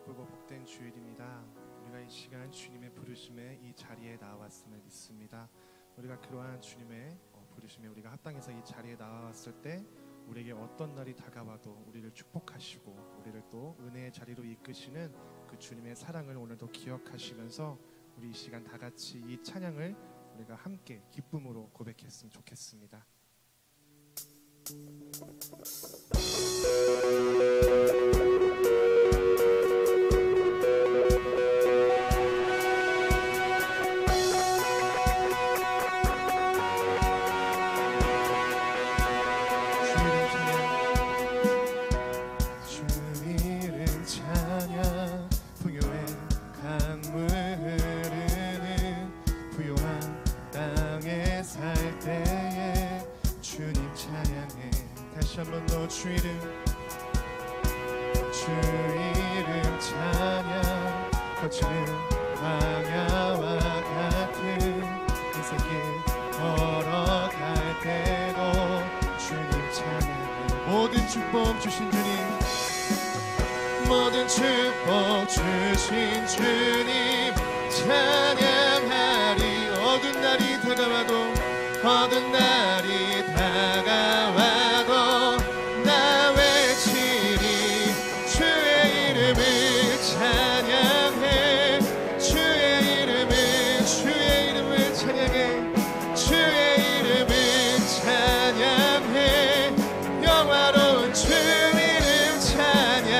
기쁘고 복된 주일입니다. 우리가 이 시간 주님의 부르심에 이 자리에 나왔음을 믿습니다. 우리가 그러한 주님의 부르심에 우리가 합당해서 이 자리에 나왔을 때 우리에게 어떤 날이 다가와도 우리를 축복하시고 우리를 또 은혜의 자리로 이끄시는 그 주님의 사랑을 오늘도 기억하시면서 우리 이 시간 다 같이 이 찬양을 우리가 함께 기쁨으로 고백했으면 좋겠습니다. 한번 더 주 이름 찬양 거치는 광야와 같은 인생길 걸어갈 때도 주님 찬양해. 모든 축복 주신 주님, 모든 축복 주신 주님 찬양하리. 어두운 날이 다가와도 어두운 날이 다가와도 나 외치리. 주의 이름을 찬양해. 주의 이름을 찬양해. 주의 이름을 찬양해. 영화로운 주 이름 찬양.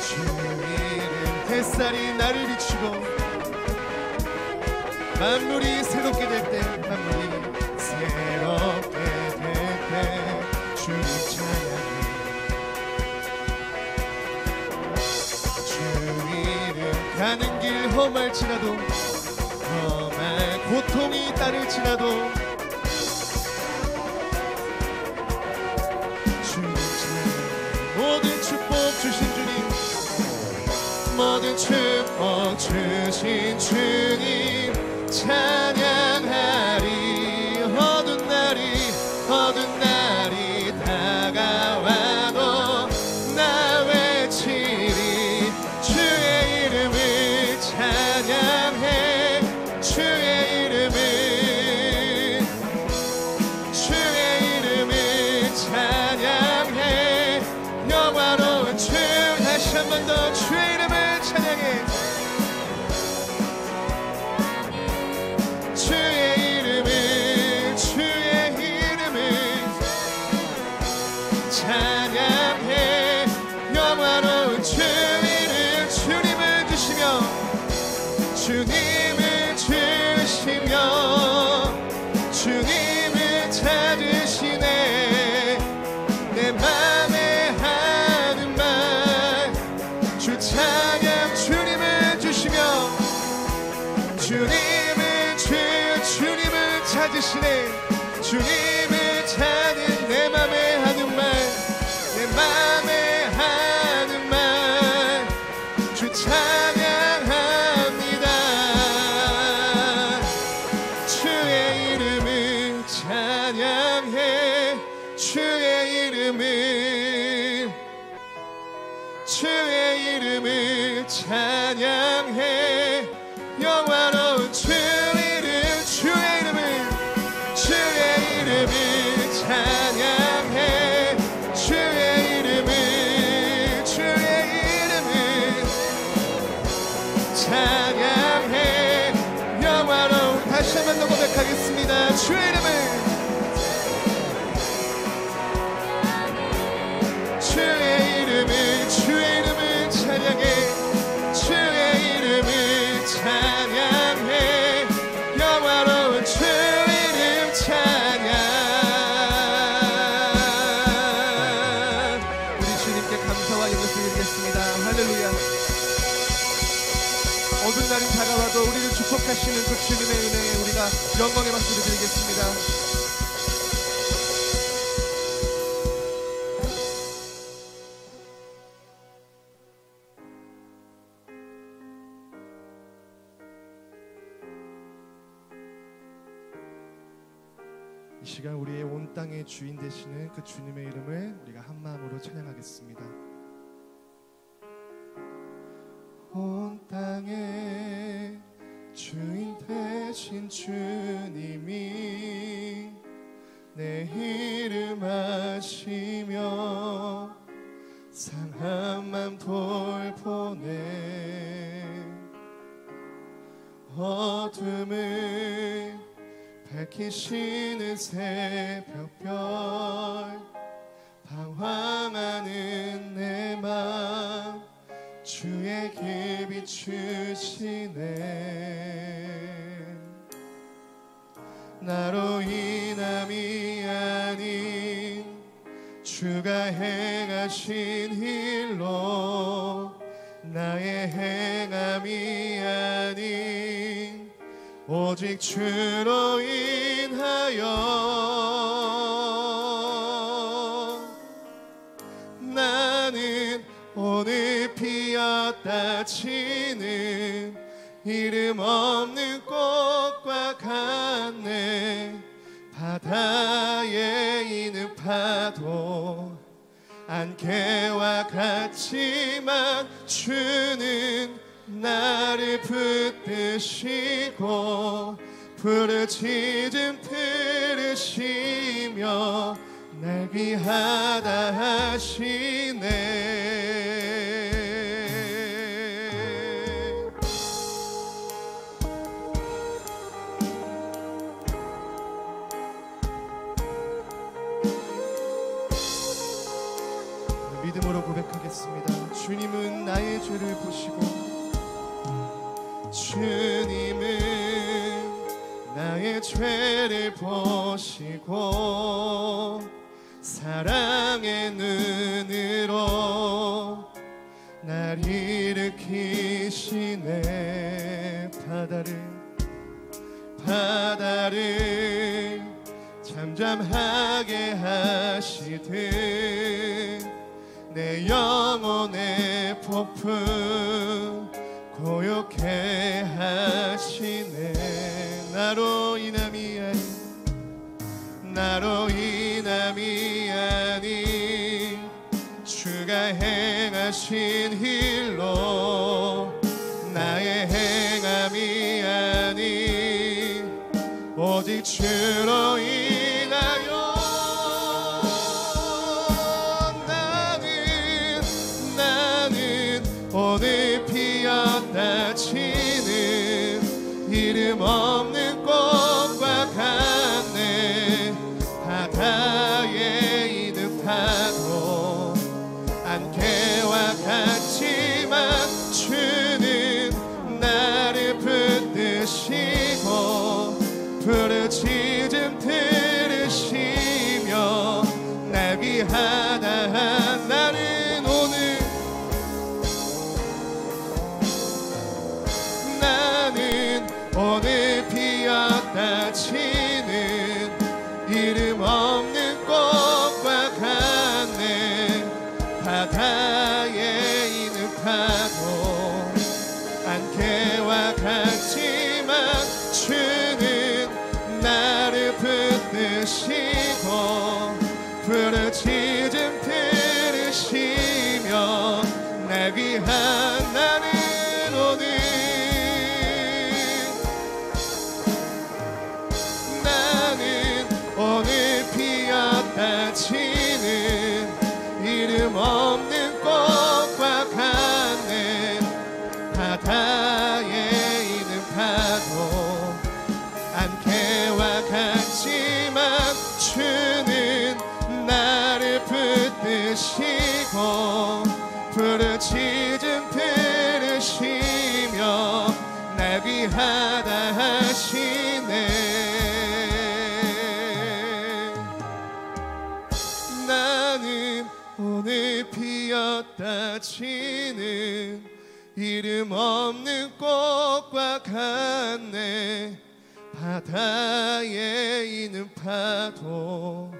주 이름 햇살이 나를 비추고 만물이 새롭게 될 때, 만물이 새롭게 될 때 주님 찬양해. 주 이름 가는 길 험할지라도 험한 고통이 따를지라도 주님 찬양해. 모든 축복 주신 주님, 모든 축복 주신 주님 찬양하리. 어두운 날이 다가와도 나 외치리. 주의 이름을 찬양해. 주의 이름을 찬양해. 영화로운 주. 다시 한 번 더 주의 이름을 찬양해. 찬양해. 영화로운 주 이름. 주님을 주시며 주님을 찾으시네. 내 맘에 하는 말 주 찬양. 주님을 주시며 주님을 찾으시네. 주님을 찾은 내 맘에 하는 말, 내 맘에 하는 말 주 찬양합니다. 주의 이름을 찬양해. 주의 이름을 찬양해. 영화로운 주 이름. 주의 이름을 찬양해. 주의 이름을 찬양해. 영화로운. 다시 한 번 더 고백하겠습니다. 주의 이름을 찬양해. 주의 이름을 찬양해. 영화로운 주 이름 찬양. 우리 주님께 감사와 영광을 드리겠습니다. 할렐루야. 어두운 날이 다가와도 우리를 축복하시는 그 주님의 은혜에 우리가 영광의 박수를 드리겠습니다. 이 시간 우리의 온 땅의 주인 되시는 그 주님의 이름을 우리가 한 마음으로 찬양하겠습니다. 온 땅의 주인 되신 주님이 내 이름 아시며 상한 맘 돌보네. 어둠을 밝히시는 새벽별 방황하는 내 맘 주의 길 비추시네. 나로 인함이 아닌 주가 행하신 일로 나의 행함이 아닌 오직 주로 인하여 나는 오늘 피었다 치는 이름 없는 꽃과 같네. 바다에 있는 파도 안개와 같지만 주는 나를 붙드시고 부르짖음 들으시며 날 귀하다 하시네. 믿음으로 고백하겠습니다. 주님은 나의 죄를 보시고 주님은 나의 죄를 보시고 사랑의 눈으로 날 일으키시네. 바다를 잠잠하게 하시듯 내 영혼의 폭풍 고요케 하시네. 나로 인함이 아닌 주가 행하신 일로 나의 행함이 아닌 오직 주로 인하여 나는 오늘 피었다 치는 이름 없는 꽃과 같네. 바다에 있는 파도 안개와 같지만 주는 나를 붙드시고 부르짖음 들으시며 날 귀하다 나는 오늘 피었다 치는 이름 없는 꽃과 같네. 바다에 있는 파도 안개와 같지만 주는 나를 붙드시고 부르짖음 들으시며 날 귀한 나는 오늘 피었다 치는 이름 없는 꽃과 같네. 바다에 있는 파도 안개와 같지만 주는 나를 붙드시고 부르짖음 들으시며 날 귀하다 하시네. 나는 오늘 피었다 치는 이름 없는 꽃과 같네. 바다에 있는 파도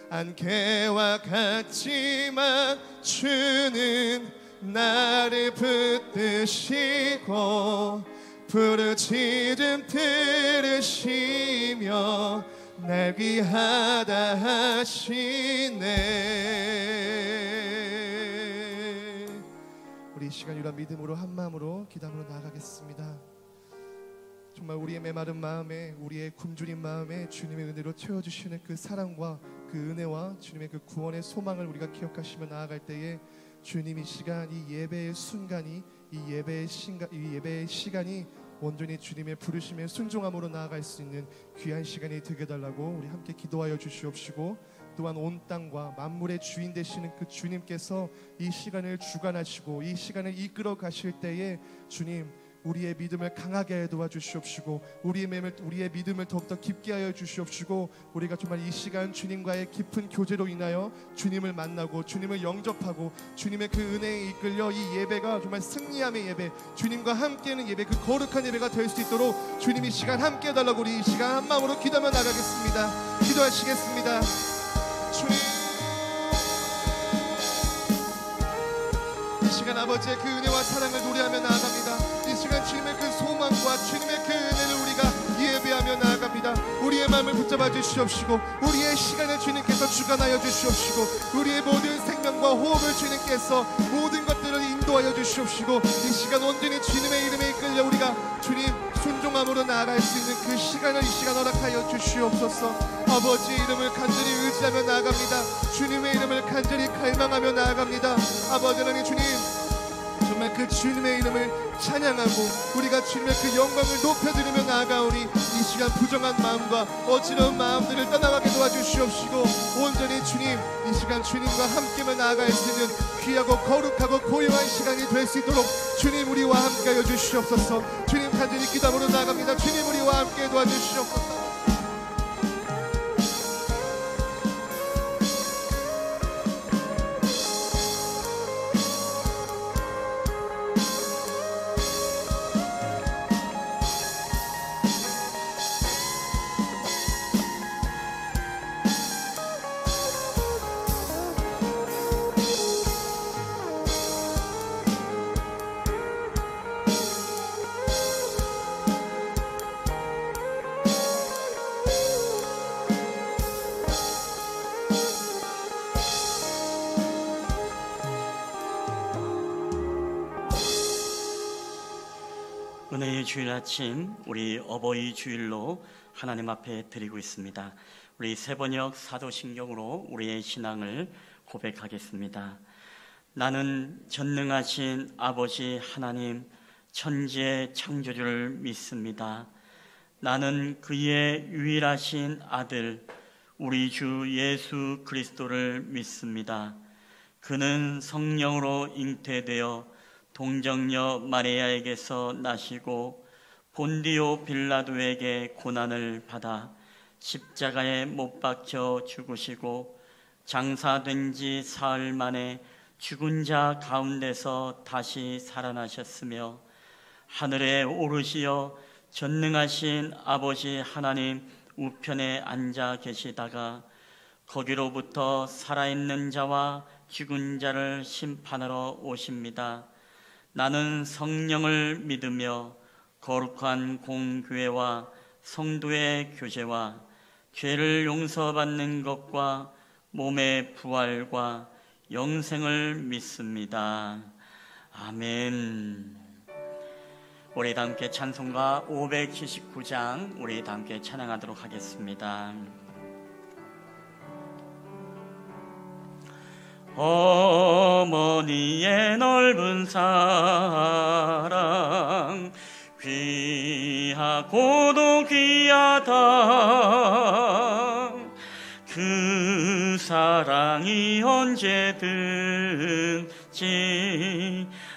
안개와 같지만 주는 나를 붙드시고 부르짖음 들으시며 날 귀하다 하시네. 우리 이 시간 이런 믿음으로 한 마음으로 기도하러 나아가겠습니다. 정말 우리의 메마른 마음에, 우리의 굶주린 마음에 주님의 은혜로 채워주시는 그 사랑과 그 은혜와 주님의 그 구원의 소망을 우리가 기억하시며 나아갈 때에 주님 이 시간, 이 예배의 순간이, 이 예배의 시간이 온전히 주님의 부르심에 순종함으로 나아갈 수 있는 귀한 시간이 되게 달라고 우리 함께 기도하여 주시옵시고, 또한 온 땅과 만물의 주인 되시는 그 주님께서 이 시간을 주관하시고 이 시간을 이끌어 가실 때에 주님, 우리의 믿음을 강하게 도와주시옵시고 우리의 믿음을 더욱더 깊게 하여 주시옵시고, 우리가 정말 이 시간 주님과의 깊은 교제로 인하여 주님을 만나고 주님을 영접하고 주님의 그 은혜에 이끌려 이 예배가 정말 승리함의 예배, 주님과 함께하는 예배, 그 거룩한 예배가 될 수 있도록 주님 이 시간 함께 해달라고 우리 이 시간 한 마음으로 기도하며 나가겠습니다. 기도하시겠습니다. 주님, 이 시간 아버지의 그 은혜와 사랑을 노래하며 나아갑니다. 이 시간 주님의 그 소망과 주님의 그 은혜를 우리가 예배하며 나아갑니다. 우리의 마음을 붙잡아 주시옵시고 우리의 시간을 주님께서 주관하여 주시옵시고 우리의 모든 생명과 호흡을 주님께서 모든 것들을 인도하여 주시옵시고 이 시간 온전히 주님의 이름에 이끌려 우리가 주님 순종함으로 나아갈 수 있는 그 시간을 이 시간 허락하여 주시옵소서. 아버지의 이름을 간절히 의지하며 나아갑니다. 주님의 이름을 간절히 갈망하며 나아갑니다. 아버지 하나님, 주님 정말 그 주님의 이름을 찬양하고 우리가 주님의 그 영광을 높여드리며 나아가오니 이 시간 부정한 마음과 어지러운 마음들을 떠나가게 도와주시옵시고 온전히 주님 이 시간 주님과 함께만 나아갈 수 있는 귀하고 거룩하고 고요한 시간이 될 수 있도록 주님 우리와 함께하여 주시옵소서. 주님 간절히 기도하러 나아갑니다. 주님 우리와 함께 도와주시옵소서. 은혜의 주일 아침, 우리 어버이 주일로 하나님 앞에 드리고 있습니다. 우리 세번역 사도신경으로 우리의 신앙을 고백하겠습니다. 나는 전능하신 아버지 하나님 천지의 창조주를 믿습니다. 나는 그의 유일하신 아들 우리 주 예수 그리스도를 믿습니다. 그는 성령으로 잉태되어 동정녀 마리아에게서 나시고 본디오 빌라도에게 고난을 받아 십자가에 못 박혀 죽으시고 장사된 지 사흘 만에 죽은 자 가운데서 다시 살아나셨으며 하늘에 오르시어 전능하신 아버지 하나님 우편에 앉아 계시다가 거기로부터 살아있는 자와 죽은 자를 심판하러 오십니다. 나는 성령을 믿으며 거룩한 공교회와 성도의 교제와 죄를 용서받는 것과 몸의 부활과 영생을 믿습니다. 아멘. 우리 다 함께 찬송가 579장 우리 다 함께 찬양하도록 하겠습니다. 어머니의 넓은 사랑 귀하고도 귀하다. 그 사랑이 언제든지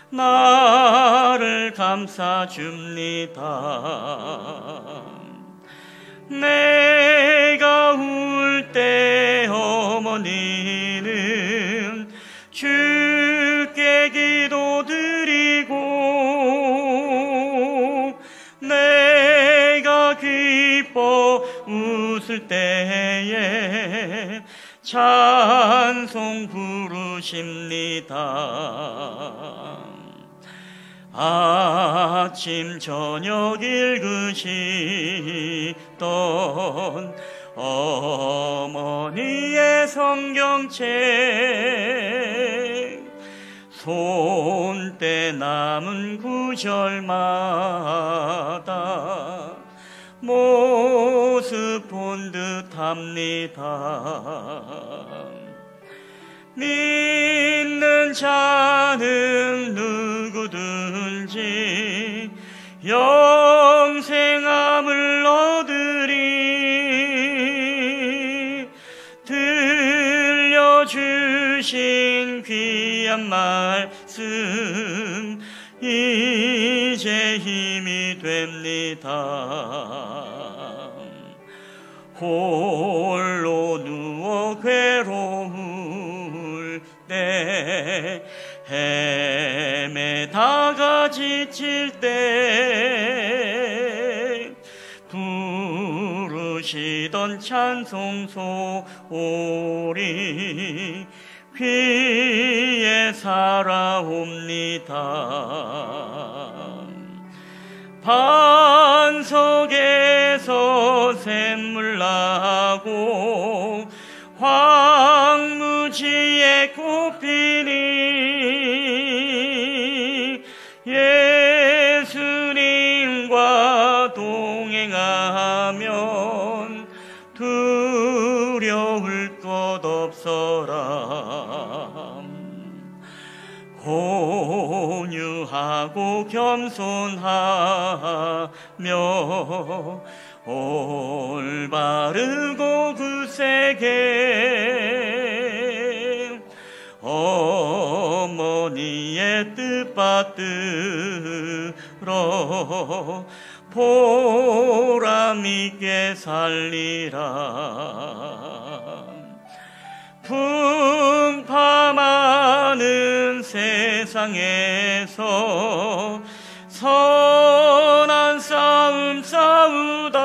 나를 감싸줍니다. 내가 울 때 어머니는 주께 기도드리고 내가 기뻐 웃을 때에 찬송 부르십니다. 아침 저녁 읽으시던 어머니의 성경책 손때 남은 구절마다 모습 본 듯합니다. 믿는 자는 누구든지 영생함을 얻으리. 들려주신 귀한 말씀 이제 힘이 됩니다. 홀로 누워 괴로울 때 헤매다가 지칠 때 부르시던 찬송 소리 귀에 살아옵니다. 반석에서 샘물 나고 황무지에 꽃피니 예수님과 동행하면 두려울 것 없어라. 온유하고 겸손하며 올바르고 굳세게 어머니의 뜻 받들어 보람 있게 살리라. 풍파많은 세상에서 선한 싸움 싸우다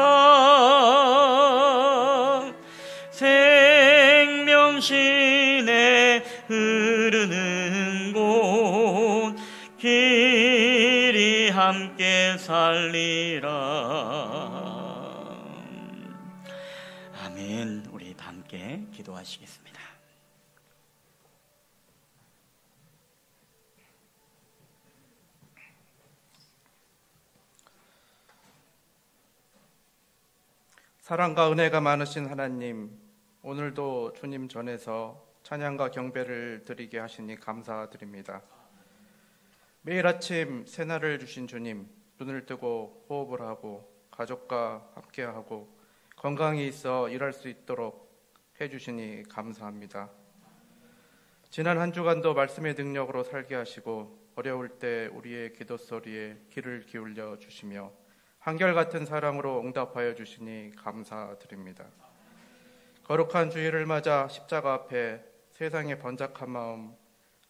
생명신에 흐르는 곳 길이 함께 살리라. 아멘. 우리 다 함께 기도하시겠습니다. 사랑과 은혜가 많으신 하나님, 오늘도 주님 전에서 찬양과 경배를 드리게 하시니 감사드립니다. 매일 아침 새날을 주신 주님, 눈을 뜨고 호흡을 하고 가족과 함께하고 건강히 있어 일할 수 있도록 해주시니 감사합니다. 지난 한 주간도 말씀의 능력으로 살게 하시고 어려울 때 우리의 기도 소리에 귀를 기울여 주시며 한결같은 사랑으로 응답하여 주시니 감사드립니다. 거룩한 주일을 맞아 십자가 앞에 세상의 번잡한 마음,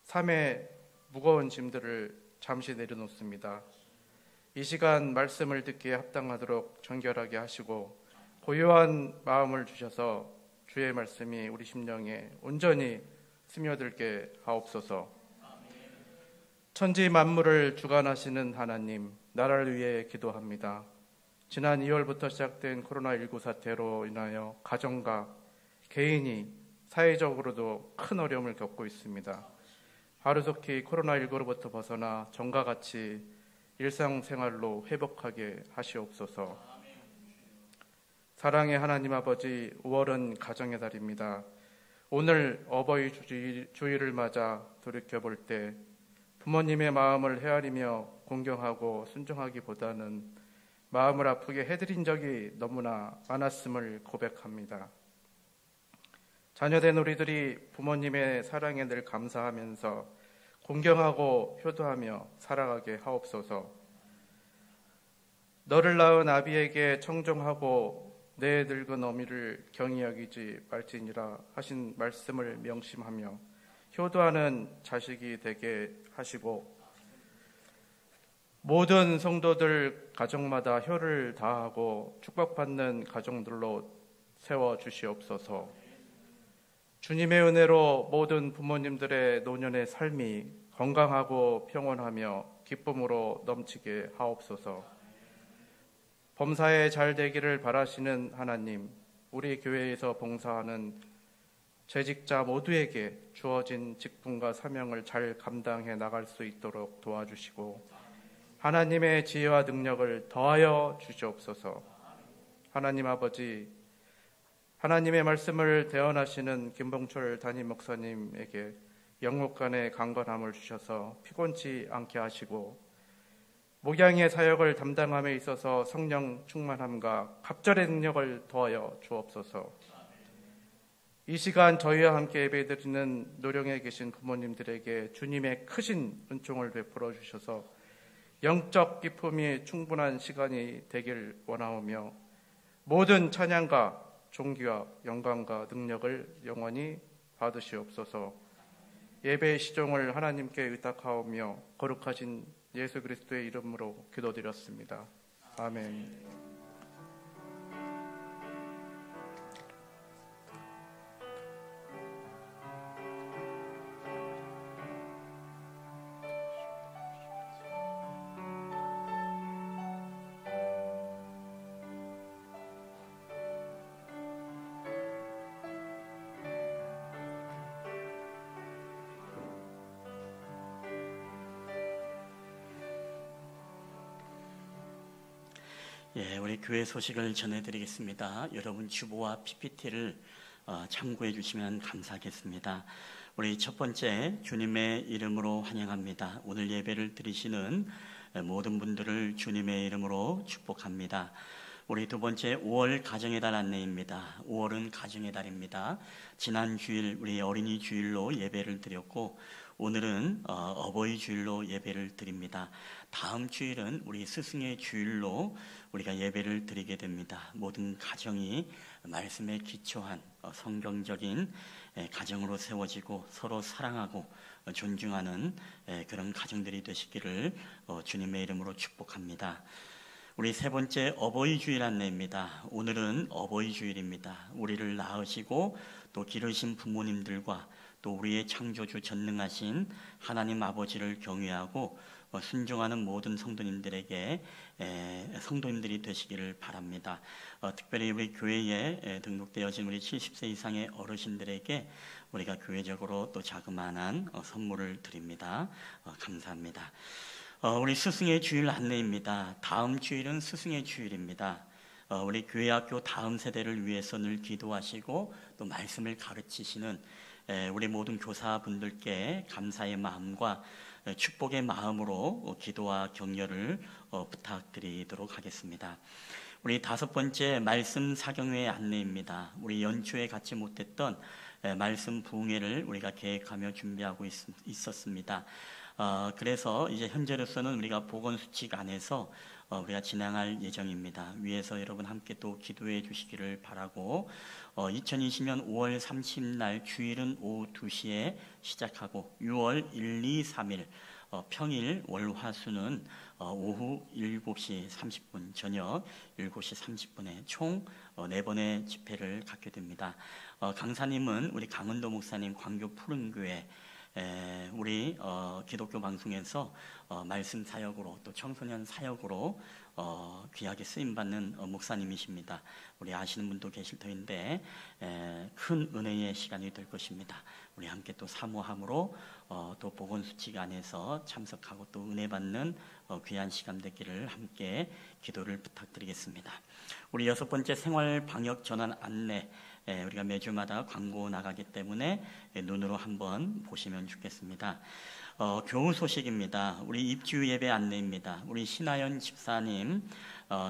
삶의 무거운 짐들을 잠시 내려놓습니다. 이 시간 말씀을 듣기에 합당하도록 정결하게 하시고 고요한 마음을 주셔서 주의 말씀이 우리 심령에 온전히 스며들게 하옵소서. 천지 만물을 주관하시는 하나님, 나라를 위해 기도합니다. 지난 2월부터 시작된 코로나19 사태로 인하여 가정과 개인이 사회적으로도 큰 어려움을 겪고 있습니다. 하루속히 코로나19로부터 벗어나 전과 같이 일상생활로 회복하게 하시옵소서. 사랑의 하나님 아버지, 5월은 가정의 달입니다. 오늘 어버이 주일을 맞아 돌이켜볼 때 부모님의 마음을 헤아리며 공경하고 순종하기보다는 마음을 아프게 해드린 적이 너무나 많았음을 고백합니다. 자녀된 우리들이 부모님의 사랑에 늘 감사하면서 공경하고 효도하며 살아가게 하옵소서. 너를 낳은 아비에게 청종하고 내 늙은 어미를 경히 여기지 말지니라 하신 말씀을 명심하며 효도하는 자식이 되게 하시고 모든 성도들 가정마다 효를 다하고 축복받는 가정들로 세워주시옵소서. 주님의 은혜로 모든 부모님들의 노년의 삶이 건강하고 평온하며 기쁨으로 넘치게 하옵소서. 범사에 잘 되기를 바라시는 하나님, 우리 교회에서 봉사하는 재직자 모두에게 주어진 직분과 사명을 잘 감당해 나갈 수 있도록 도와주시고 하나님의 지혜와 능력을 더하여 주시옵소서. 하나님 아버지, 하나님의 말씀을 대언하시는 김봉철 담임 목사님에게 영육간의 강건함을 주셔서 피곤치 않게 하시고 목양의 사역을 담당함에 있어서 성령 충만함과 갑절의 능력을 더하여 주옵소서. 이 시간 저희와 함께 예배드리는 노령에 계신 부모님들에게 주님의 크신 은총을 베풀어 주셔서 영적 기쁨이 충분한 시간이 되길 원하오며 모든 찬양과 존귀와 영광과 능력을 영원히 받으시옵소서. 예배의 시종을 하나님께 의탁하오며 거룩하신 예수 그리스도의 이름으로 기도드렸습니다. 아멘. 예, 우리 교회 소식을 전해드리겠습니다. 여러분 주보와 PPT를 참고해 주시면 감사하겠습니다. 우리 첫 번째, 주님의 이름으로 환영합니다. 오늘 예배를 드리시는 모든 분들을 주님의 이름으로 축복합니다. 우리 두 번째, 5월 가정의 달 안내입니다. 5월은 가정의 달입니다. 지난 주일 우리 어린이 주일로 예배를 드렸고 오늘은 어버이 주일로 예배를 드립니다. 다음 주일은 우리 스승의 주일로 우리가 예배를 드리게 됩니다. 모든 가정이 말씀에 기초한 성경적인 가정으로 세워지고 서로 사랑하고 존중하는 그런 가정들이 되시기를 주님의 이름으로 축복합니다. 우리 세 번째, 어버이 주일 안내입니다. 오늘은 어버이 주일입니다. 우리를 낳으시고 또 기르신 부모님들과 또 우리의 창조주 전능하신 하나님 아버지를 경외하고 순종하는 모든 성도님들에게 성도님들이 되시기를 바랍니다. 특별히 우리 교회에 등록되어진 우리 70세 이상의 어르신들에게 우리가 교회적으로 또 자그마한 선물을 드립니다. 감사합니다. 우리 스승의 주일 안내입니다. 다음 주일은 스승의 주일입니다. 우리 교회학교 다음 세대를 위해서 늘 기도하시고 또 말씀을 가르치시는 우리 모든 교사분들께 감사의 마음과 축복의 마음으로 기도와 격려를 부탁드리도록 하겠습니다. 우리 다섯 번째, 말씀 사경회 안내입니다. 우리 연초에 갖지 못했던 말씀 부흥회를 우리가 계획하며 준비하고 있었습니다. 그래서 이제 현재로서는 우리가 보건수칙 안에서 우리가 진행할 예정입니다. 위에서 여러분 함께 또 기도해 주시기를 바라고 2020년 5월 30날 주일은 오후 2시에 시작하고 6월 1, 2, 3일 평일 월화수는 오후 7시 30분 저녁 7시 30분에 총 4번의 집회를 갖게 됩니다. 강사님은 우리 강은도 목사님 광교 푸른교회 우리 기독교 방송에서 말씀 사역으로 또 청소년 사역으로 귀하게 쓰임받는 목사님이십니다. 우리 아시는 분도 계실 터인데 큰 은혜의 시간이 될 것입니다. 우리 함께 또 사모함으로 또 보건수칙 안에서 참석하고 또 은혜 받는 귀한 시간 되기를 함께 기도를 부탁드리겠습니다. 우리 여섯 번째, 생활 방역 전환 안내 우리가 매주마다 광고 나가기 때문에 눈으로 한번 보시면 좋겠습니다. 교우 소식입니다. 우리 입주 예배 안내입니다. 우리 신하연 집사님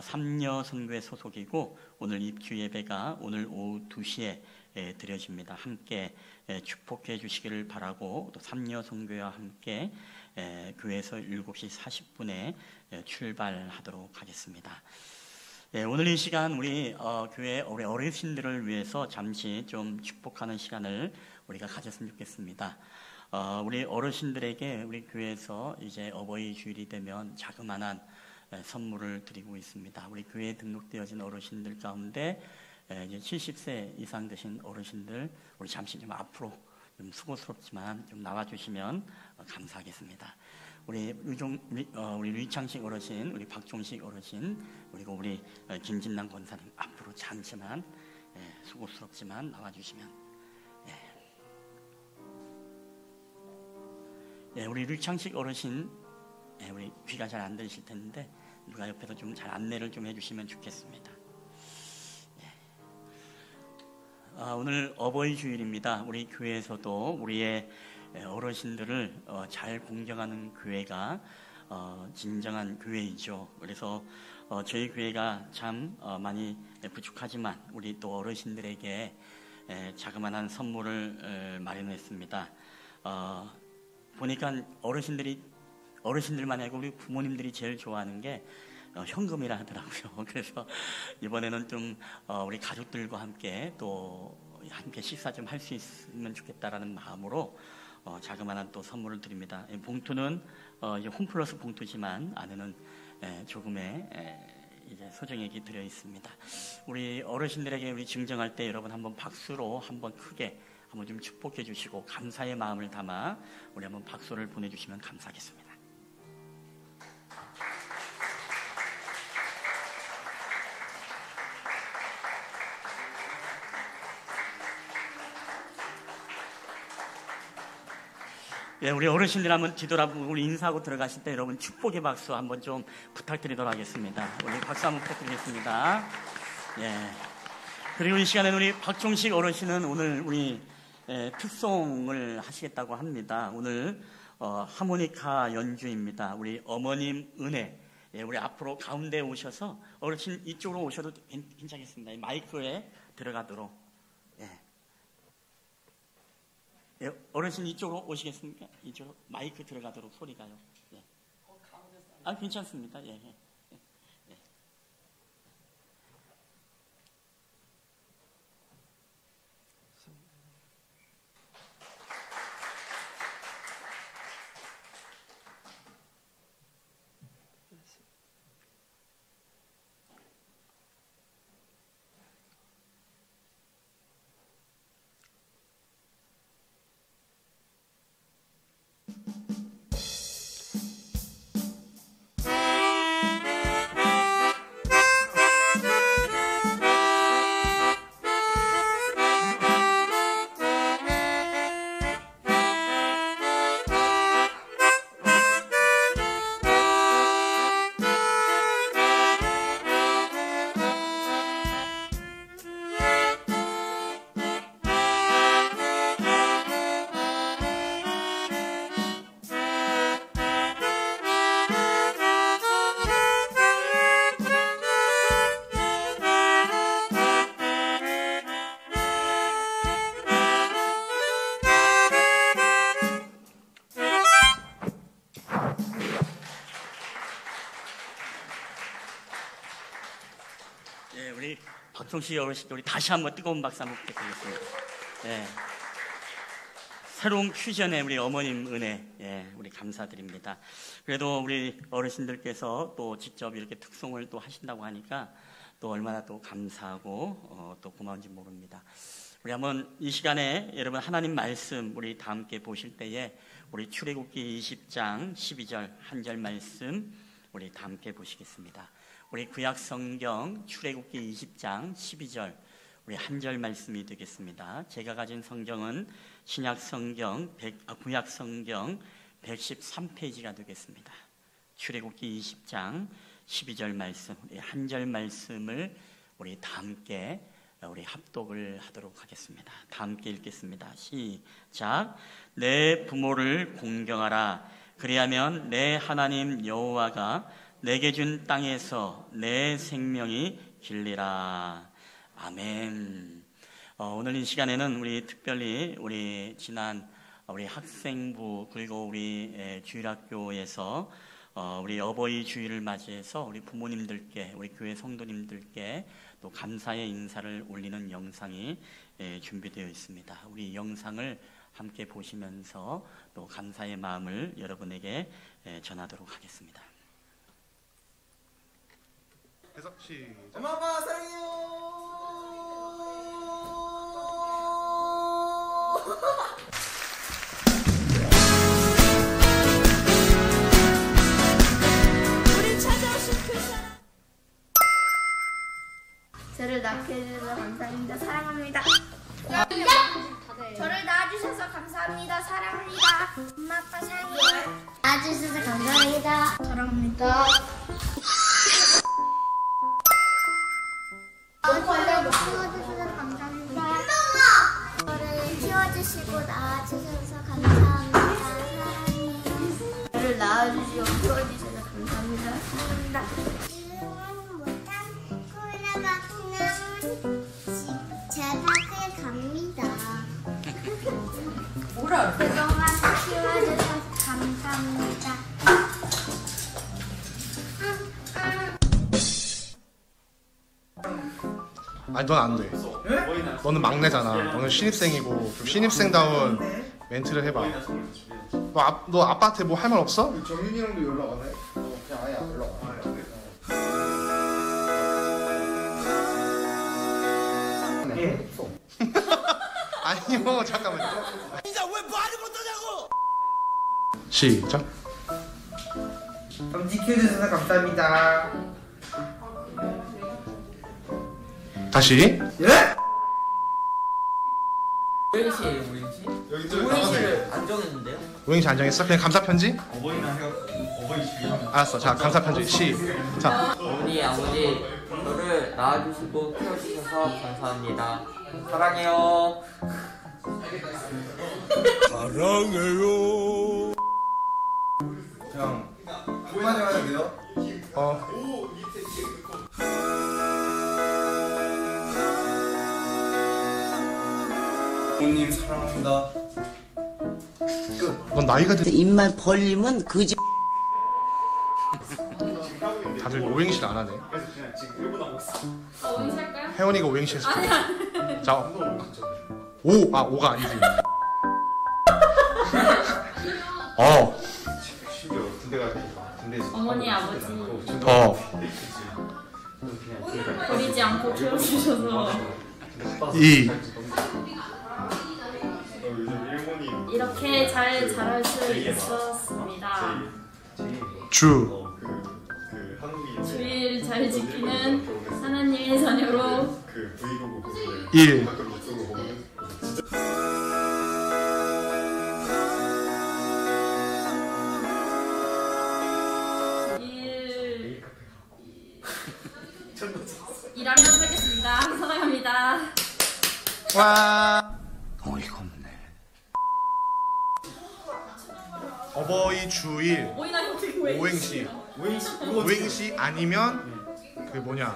삼녀 선교회 소속이고 오늘 입주 예배가 오늘 오후 2시에 드려집니다. 함께 축복해 주시기를 바라고 또 삼녀 선교회와 함께 교회에서 7시 40분에 출발하도록 하겠습니다. 오늘 이 시간 우리 교회 우리 어르신들을 위해서 잠시 좀 축복하는 시간을 우리가 가졌으면 좋겠습니다. 우리 어르신들에게 우리 교회에서 이제 어버이 주일이 되면 자그마한 선물을 드리고 있습니다. 우리 교회에 등록되어진 어르신들 가운데 이제 70세 이상 되신 어르신들 우리 잠시 좀 앞으로 좀 수고스럽지만 좀 나와주시면 감사하겠습니다. 우리 류창식 어르신, 우리 박종식 어르신, 그리고 우리 김진남 권사님 앞으로 잠시만 수고스럽지만 나와주시면. 우리 류창식 어르신, 우리 귀가 잘 안 들리실 텐데 누가 옆에서 좀 잘 안내를 좀 해주시면 좋겠습니다. 오늘 어버이 주일입니다. 우리 교회에서도 우리의 어르신들을 잘 공경하는 교회가 진정한 교회이죠. 그래서 저희 교회가 참 많이 부족하지만 우리 또 어르신들에게 자그마한 선물을 마련했습니다. 보니까 어르신들만 아니고 우리 부모님들이 제일 좋아하는 게 현금이라 하더라고요. 그래서 이번에는 좀 우리 가족들과 함께 또 함께 식사 좀 할 수 있으면 좋겠다라는 마음으로 자그마한 또 선물을 드립니다. 봉투는 이제 홈플러스 봉투지만 안에는 조금의 이제 소정액이 들어 있습니다. 우리 어르신들에게 우리 증정할 때 여러분 한번 박수로 한번 크게 한번 좀 축복해 주시고 감사의 마음을 담아 우리 한번 박수를 보내주시면 감사하겠습니다. 우리 어르신들 한번 뒤돌아보고 우리 인사하고 들어가실 때 여러분 축복의 박수 한번 좀 부탁드리도록 하겠습니다. 우리 박수 한번 부탁드리겠습니다. 그리고 이 시간에는 우리 박종식 어르신은 오늘 우리 특송을 하시겠다고 합니다. 오늘 하모니카 연주입니다. 우리 어머님 은혜. 우리 앞으로 가운데 오셔서 어르신 이쪽으로 오셔도 괜찮겠습니다. 마이크에 들어가도록. 어르신 이쪽으로 오시겠습니까? 이쪽으로 마이크 들어가도록 소리가요. 괜찮습니다. 우리 박종식 어르신 우리 다시 한번 뜨거운 박수 한번 부탁드리겠습니다. 새로운 퓨전의 우리 어머님 은혜, 우리 감사드립니다. 그래도 우리 어르신들께서 또 직접 이렇게 특송을 또 하신다고 하니까 또 얼마나 또 감사하고 또 고마운지 모릅니다. 우리 한번 이 시간에 여러분 하나님 말씀 우리 다 함께 보실 때에 우리 출애굽기 20장 12절 한 절 말씀 우리 다 함께 보시겠습니다. 우리 구약 성경 출애굽기 20장 12절 우리 한 절 말씀이 되겠습니다. 제가 가진 성경은 신약 성경 구약 성경 113페이지가 되겠습니다. 출애굽기 20장 12절 말씀 우리 한 절 말씀을 우리 다 함께 우리 합독을 하도록 하겠습니다. 다 함께 읽겠습니다. 시작. 내 부모를 공경하라. 그리하면 내 하나님 여호와가 내게 준 땅에서 내 생명이 길리라. 아멘. 오늘 이 시간에는 우리 특별히 우리 지난 우리 학생부 그리고 우리 주일학교에서 우리 어버이 주일을 맞이해서 우리 부모님들께 우리 교회 성도님들께 또 감사의 인사를 올리는 영상이 준비되어 있습니다. 우리 영상을 함께 보시면서 또 감사의 마음을 여러분에게 전하도록 하겠습니다. 해서 시작. 엄마 아빠 사랑해요. 죄를 낳게 해주셔서 감사합니다. 사랑합니다. 저를 낳아주셔서 감사합니다. 사랑합니다. 엄마 아빠 사랑해요. 낳아주셔서 감사합니다. 사랑합니다. 저를 키워주셔서 감사합니다. 저를 키워주시고 낳아주셔서 감사합니다. 사랑해요. 저를 낳아주시고 키워주셔서 감사합니다. 사랑합니다. 지금은 못한 코로나가 그냥 제 밖에 갑니다. 그동안 키워주셔서 감사합니다. 아니 넌 안 돼. 너는 막내잖아. 너는 신입생이고 좀 신입생다운 멘트를 해봐. 너 아빠한테 뭐 할 말 없어? 정윤이랑도 연락 안 해? 그냥 아예 안 연락 안 해. 없어. 아니요 잠깐만요. 진짜 왜 말을 못하냐고. 시작. 성지 키워주셔서 감사합니다. 다시. 예? 오행시예요, 오행시? 여기 좀 오행시를 안 정했는데요? 오행시 안정했어? 그냥 감사 편지? 어버이날 해갖고 어버이 주기 하면 알았어. 자 감사 편지 시작. 어머니, 아버지, 저를 낳아주시고 키워주셔서 감사합니다. 사랑해요. 그냥 한마디 하면 돼요? 부모님 사랑합니다. 넌 나이가 들. 입만 벌리면 그지. 다들 오행시를 안 하네. 혜원이가 오행시 했을 거야. 자, 오가 아니지. 어머니 아버지 더, 버리지 않고 키워주셔서 이, 이렇게 잘 자랄 수 있었습니다. 주, 주일 잘 지키는 하나님의 자녀로 일, 일하며 살겠습니다. 사랑합니다. 와. 어이가 없네. 어버이 주일, 오이나 어떻게 오행시. 오행시 아니면 그 뭐냐.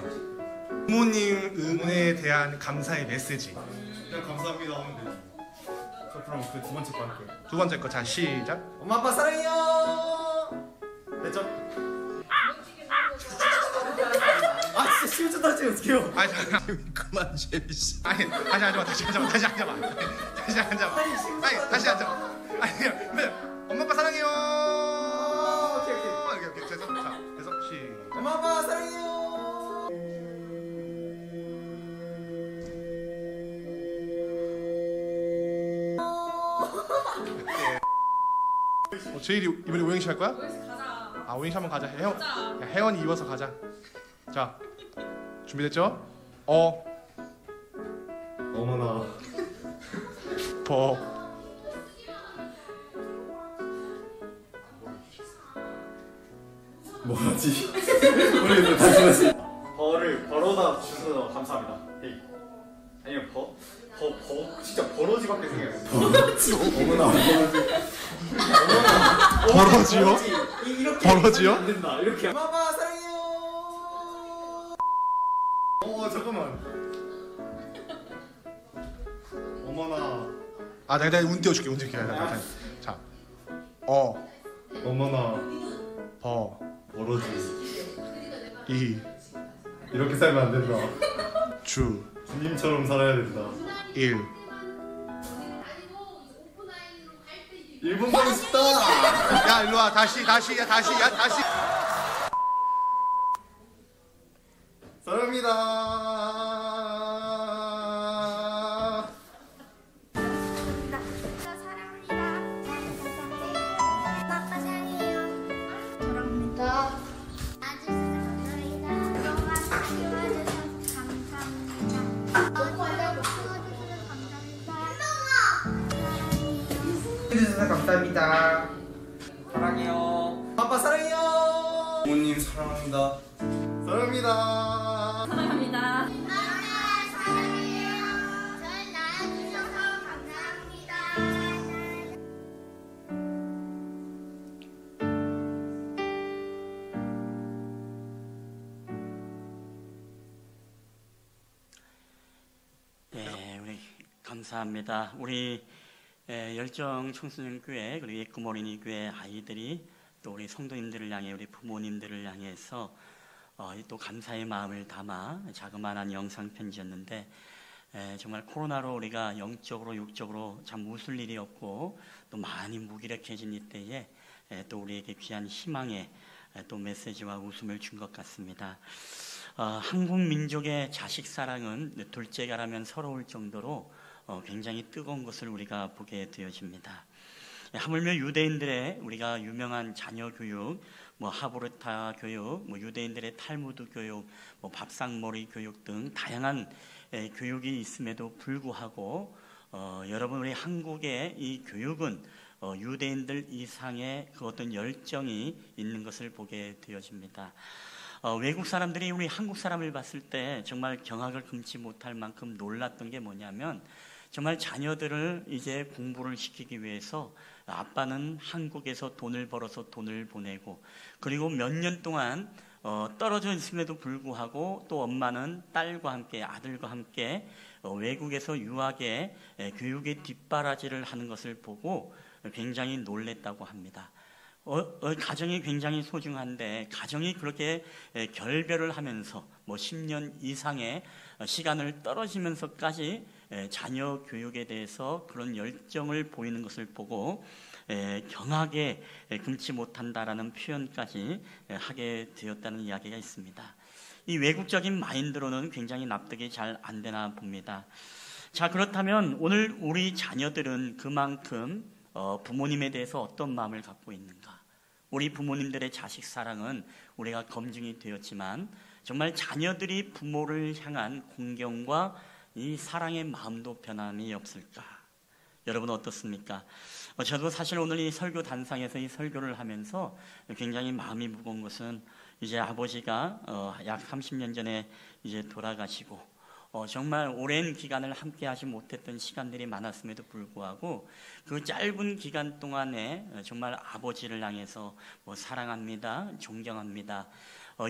부모님 은혜에 대한 감사의 메시지. 그냥 감사합니다 하면 되지. 저 그럼 그 두 번째 거 할게요. 두 번째 거 자 시작. 엄마 아빠 사랑해요. 됐죠? 아 진짜 심지어 다시 어떡해요? 아니 잠깐. 그만 재밌어. 아니 다시 앉아봐. 다시 앉아봐. 다시 앉아봐. 다시 앉아봐. 아니 다시 앉아봐. 아니 왜? 엄마 아빠 사랑해요. 오케이. 오케이. 그래서 자 그래서 시작. 엄마 아빠 사랑해요. 제일이 이번에 오행시 할 거야? 오행시 가자. 아 오행시 한번 가자. 혜원이 이어서 가자. 자 준비됐죠? 어머나. 버, 뭐하지? 모르겠어. 다시. 벌을 벌어다 주셔서 감사합니다. 헤이. 아니면 진짜 버러지밖에 생각이 안 나. 어머나. 버러지요? 이렇게 버러지요? 안 된다. 이렇게. 엄마 사랑해요. 잠깐만. 어머나. 아 내가 운 띄워줄게. 운 띄워줄게. 자, 어머나. 버, 버러지. 이, 이렇게 살면 안 된다. 주, 주님처럼 살아야 된다. 일. 1분 가고 싶다. 야 일로 와. 다시. 사랑합니다. 사랑합니다. 엄마 아빠 사랑해요. 사랑합니다. 아주셔서 감사합니다. 그동안 키워주셔서 감사합니다. 해주셔서 감사합니다. 사랑해요. 아빠 사랑해요. 부모님 사랑합니다. 사랑합니다. 사랑합니다. 사랑해요. 저를 낳아주셔서 감사합니다. 네, 우리 감사합니다. 우리 열정 청소년교회 그리고 예꿈어린이 교회 아이들이 또 우리 성도님들을 향해 우리 부모님들을 향해서 또 감사의 마음을 담아 자그마한 영상 편지였는데 정말 코로나로 우리가 영적으로 육적으로 참 웃을 일이 없고 또 많이 무기력해진 이때에 또 우리에게 귀한 희망의 또 메시지와 웃음을 준 것 같습니다. 한국 민족의 자식 사랑은 둘째가라면 서러울 정도로 굉장히 뜨거운 것을 우리가 보게 되어집니다. 하물며 유대인들의 우리가 유명한 자녀 교육, 하브르타 교육, 유대인들의 탈무드 교육, 밥상머리 교육 등 다양한 교육이 있음에도 불구하고 여러분 우리 한국의 이 교육은 유대인들 이상의 그 어떤 열정이 있는 것을 보게 되어집니다. 외국 사람들이 우리 한국 사람을 봤을 때 정말 경악을 금치 못할 만큼 놀랐던 게 뭐냐면 정말 자녀들을 이제 공부를 시키기 위해서 아빠는 한국에서 돈을 벌어서 돈을 보내고 그리고 몇 년 동안 떨어져 있음에도 불구하고 또 엄마는 딸과 함께 아들과 함께 외국에서 유학에 교육의 뒷바라지를 하는 것을 보고 굉장히 놀랬다고 합니다. 가정이 굉장히 소중한데 가정이 그렇게 결별을 하면서 10년 이상의 시간을 떨어지면서까지 자녀 교육에 대해서 그런 열정을 보이는 것을 보고 경악에 금치 못한다라는 표현까지 하게 되었다는 이야기가 있습니다. 이 외국적인 마인드로는 굉장히 납득이 잘 안 되나 봅니다. 자, 그렇다면 오늘 우리 자녀들은 그만큼 부모님에 대해서 어떤 마음을 갖고 있는가? 우리 부모님들의 자식 사랑은 우리가 검증이 되었지만 정말 자녀들이 부모를 향한 공경과 이 사랑의 마음도 변함이 없을까? 여러분 어떻습니까? 저도 사실 오늘 이 설교 단상에서 이 설교를 하면서 굉장히 마음이 무거운 것은 이제 아버지가 약 30년 전에 이제 돌아가시고 정말 오랜 기간을 함께 하지 못했던 시간들이 많았음에도 불구하고 그 짧은 기간 동안에 정말 아버지를 향해서 사랑합니다, 존경합니다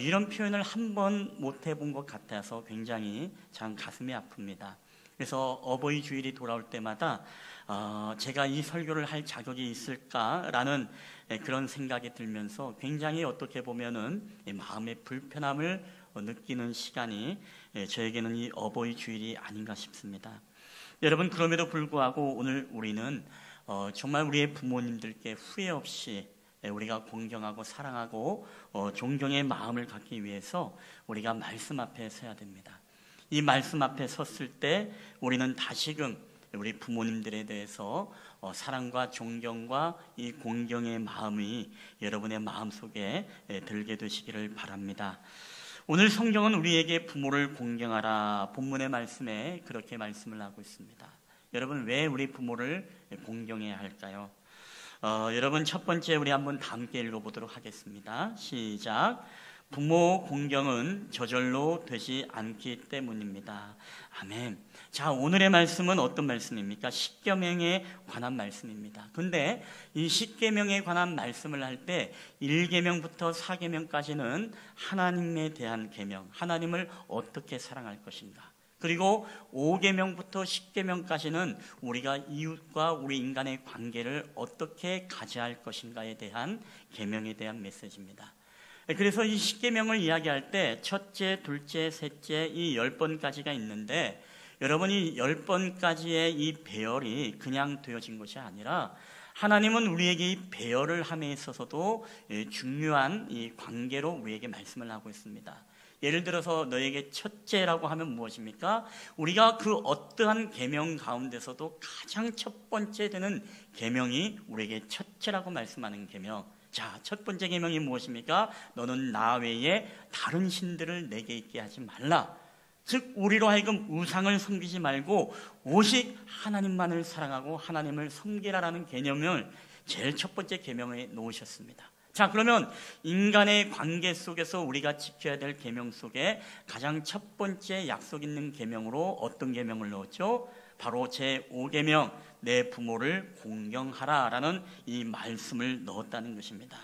이런 표현을 한 번 못 해본 것 같아서 굉장히 참 가슴이 아픕니다. 그래서 어버이 주일이 돌아올 때마다 제가 이 설교를 할 자격이 있을까라는 그런 생각이 들면서 굉장히 어떻게 보면은 마음의 불편함을 느끼는 시간이 저에게는 이 어버이 주일이 아닌가 싶습니다. 여러분 그럼에도 불구하고 오늘 우리는 정말 우리의 부모님들께 후회 없이 우리가 공경하고 사랑하고 존경의 마음을 갖기 위해서 우리가 말씀 앞에 서야 됩니다. 이 말씀 앞에 섰을 때 우리는 다시금 우리 부모님들에 대해서 사랑과 존경과 이 공경의 마음이 여러분의 마음속에 들게 되시기를 바랍니다. 오늘 성경은 우리에게 부모를 공경하라 본문의 말씀에 그렇게 말씀을 하고 있습니다. 여러분 왜 우리 부모를 공경해야 할까요? 여러분 첫 번째 우리 한번 다 함께 읽어보도록 하겠습니다. 시작. 부모 공경은 저절로 되지 않기 때문입니다. 아멘. 자, 오늘의 말씀은 어떤 말씀입니까? 십계명에 관한 말씀입니다. 근데 이 십계명에 관한 말씀을 할 때 1계명부터 4계명까지는 하나님에 대한 계명, 하나님을 어떻게 사랑할 것인가. 그리고 5계명부터 10계명까지는 우리가 이웃과 우리 인간의 관계를 어떻게 가져야 할 것인가에 대한 계명에 대한 메시지입니다. 그래서 이 10계명을 이야기할 때 첫째, 둘째, 셋째 이 10번까지가 있는데 여러분이 10번까지의 이 배열이 그냥 되어진 것이 아니라 하나님은 우리에게 이 배열을 함에 있어서도 중요한 이 관계로 우리에게 말씀을 하고 있습니다. 예를 들어서 너에게 첫째라고 하면 무엇입니까? 우리가 그 어떠한 계명 가운데서도 가장 첫 번째 되는 계명이 우리에게 첫째라고 말씀하는 계명. 자, 첫 번째 계명이 무엇입니까? 너는 나 외에 다른 신들을 내게 있게 하지 말라. 즉 우리로 하여금 우상을 섬기지 말고 오직 하나님만을 사랑하고 하나님을 섬기라라는 개념을 제일 첫 번째 계명에 놓으셨습니다. 자, 그러면 인간의 관계 속에서 우리가 지켜야 될 계명 속에 가장 첫 번째 약속 있는 계명으로 어떤 계명을 넣었죠? 바로 제5계명, 내 부모를 공경하라라는 이 말씀을 넣었다는 것입니다.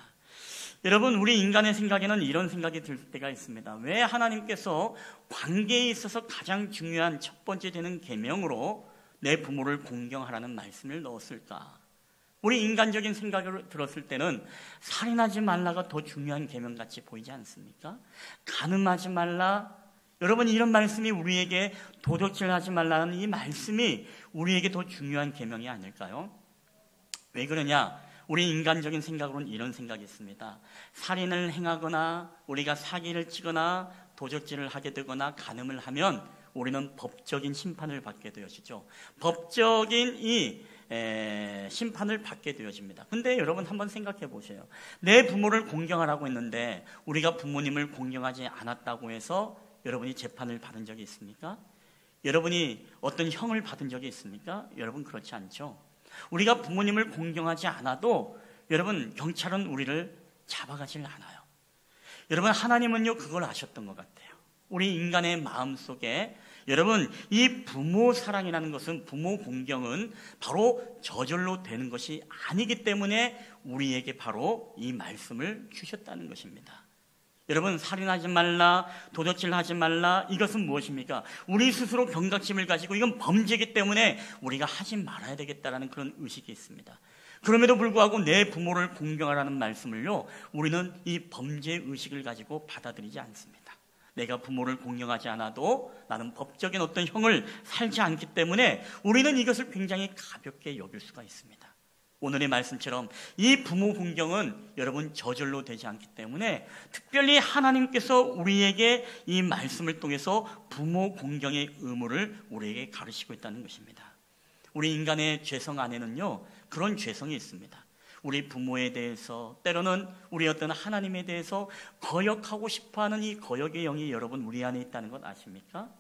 여러분, 우리 인간의 생각에는 이런 생각이 들 때가 있습니다. 왜 하나님께서 관계에 있어서 가장 중요한 첫 번째 되는 계명으로 내 부모를 공경하라는 말씀을 넣었을까? 우리 인간적인 생각을 들었을 때는 살인하지 말라가 더 중요한 계명같이 보이지 않습니까? 간음하지 말라, 여러분 이런 말씀이 우리에게 도둑질하지 말라는 이 말씀이 우리에게 더 중요한 계명이 아닐까요? 왜 그러냐? 우리 인간적인 생각으로는 이런 생각이 있습니다. 살인을 행하거나 우리가 사기를 치거나 도적질을 하게 되거나 간음을 하면 우리는 법적인 심판을 받게 되어지죠. 법적인 이 심판을 받게 되어집니다. 근데 여러분 한번 생각해 보세요. 내 부모를 공경하라고 했는데 우리가 부모님을 공경하지 않았다고 해서 여러분이 재판을 받은 적이 있습니까? 여러분이 어떤 형을 받은 적이 있습니까? 여러분 그렇지 않죠. 우리가 부모님을 공경하지 않아도 여러분 경찰은 우리를 잡아가질 않아요. 여러분 하나님은요 그걸 아셨던 것 같아요. 우리 인간의 마음속에 여러분 이 부모 사랑이라는 것은, 부모 공경은 바로 저절로 되는 것이 아니기 때문에 우리에게 바로 이 말씀을 주셨다는 것입니다. 여러분 살인하지 말라, 도둑질하지 말라, 이것은 무엇입니까? 우리 스스로 경각심을 가지고 이건 범죄이기 때문에 우리가 하지 말아야 되겠다라는 그런 의식이 있습니다. 그럼에도 불구하고 내 부모를 공경하라는 말씀을요 우리는 이 범죄 의식을 가지고 받아들이지 않습니다. 내가 부모를 공경하지 않아도 나는 법적인 어떤 형을 살지 않기 때문에 우리는 이것을 굉장히 가볍게 여길 수가 있습니다. 오늘의 말씀처럼 이 부모 공경은 여러분 저절로 되지 않기 때문에 특별히 하나님께서 우리에게 이 말씀을 통해서 부모 공경의 의무를 우리에게 가르치고 있다는 것입니다. 우리 인간의 죄성 안에는요 그런 죄성이 있습니다. 우리 부모에 대해서, 때로는 우리 어떤 하나님에 대해서 거역하고 싶어하는 이 거역의 영이 여러분 우리 안에 있다는 것 아십니까?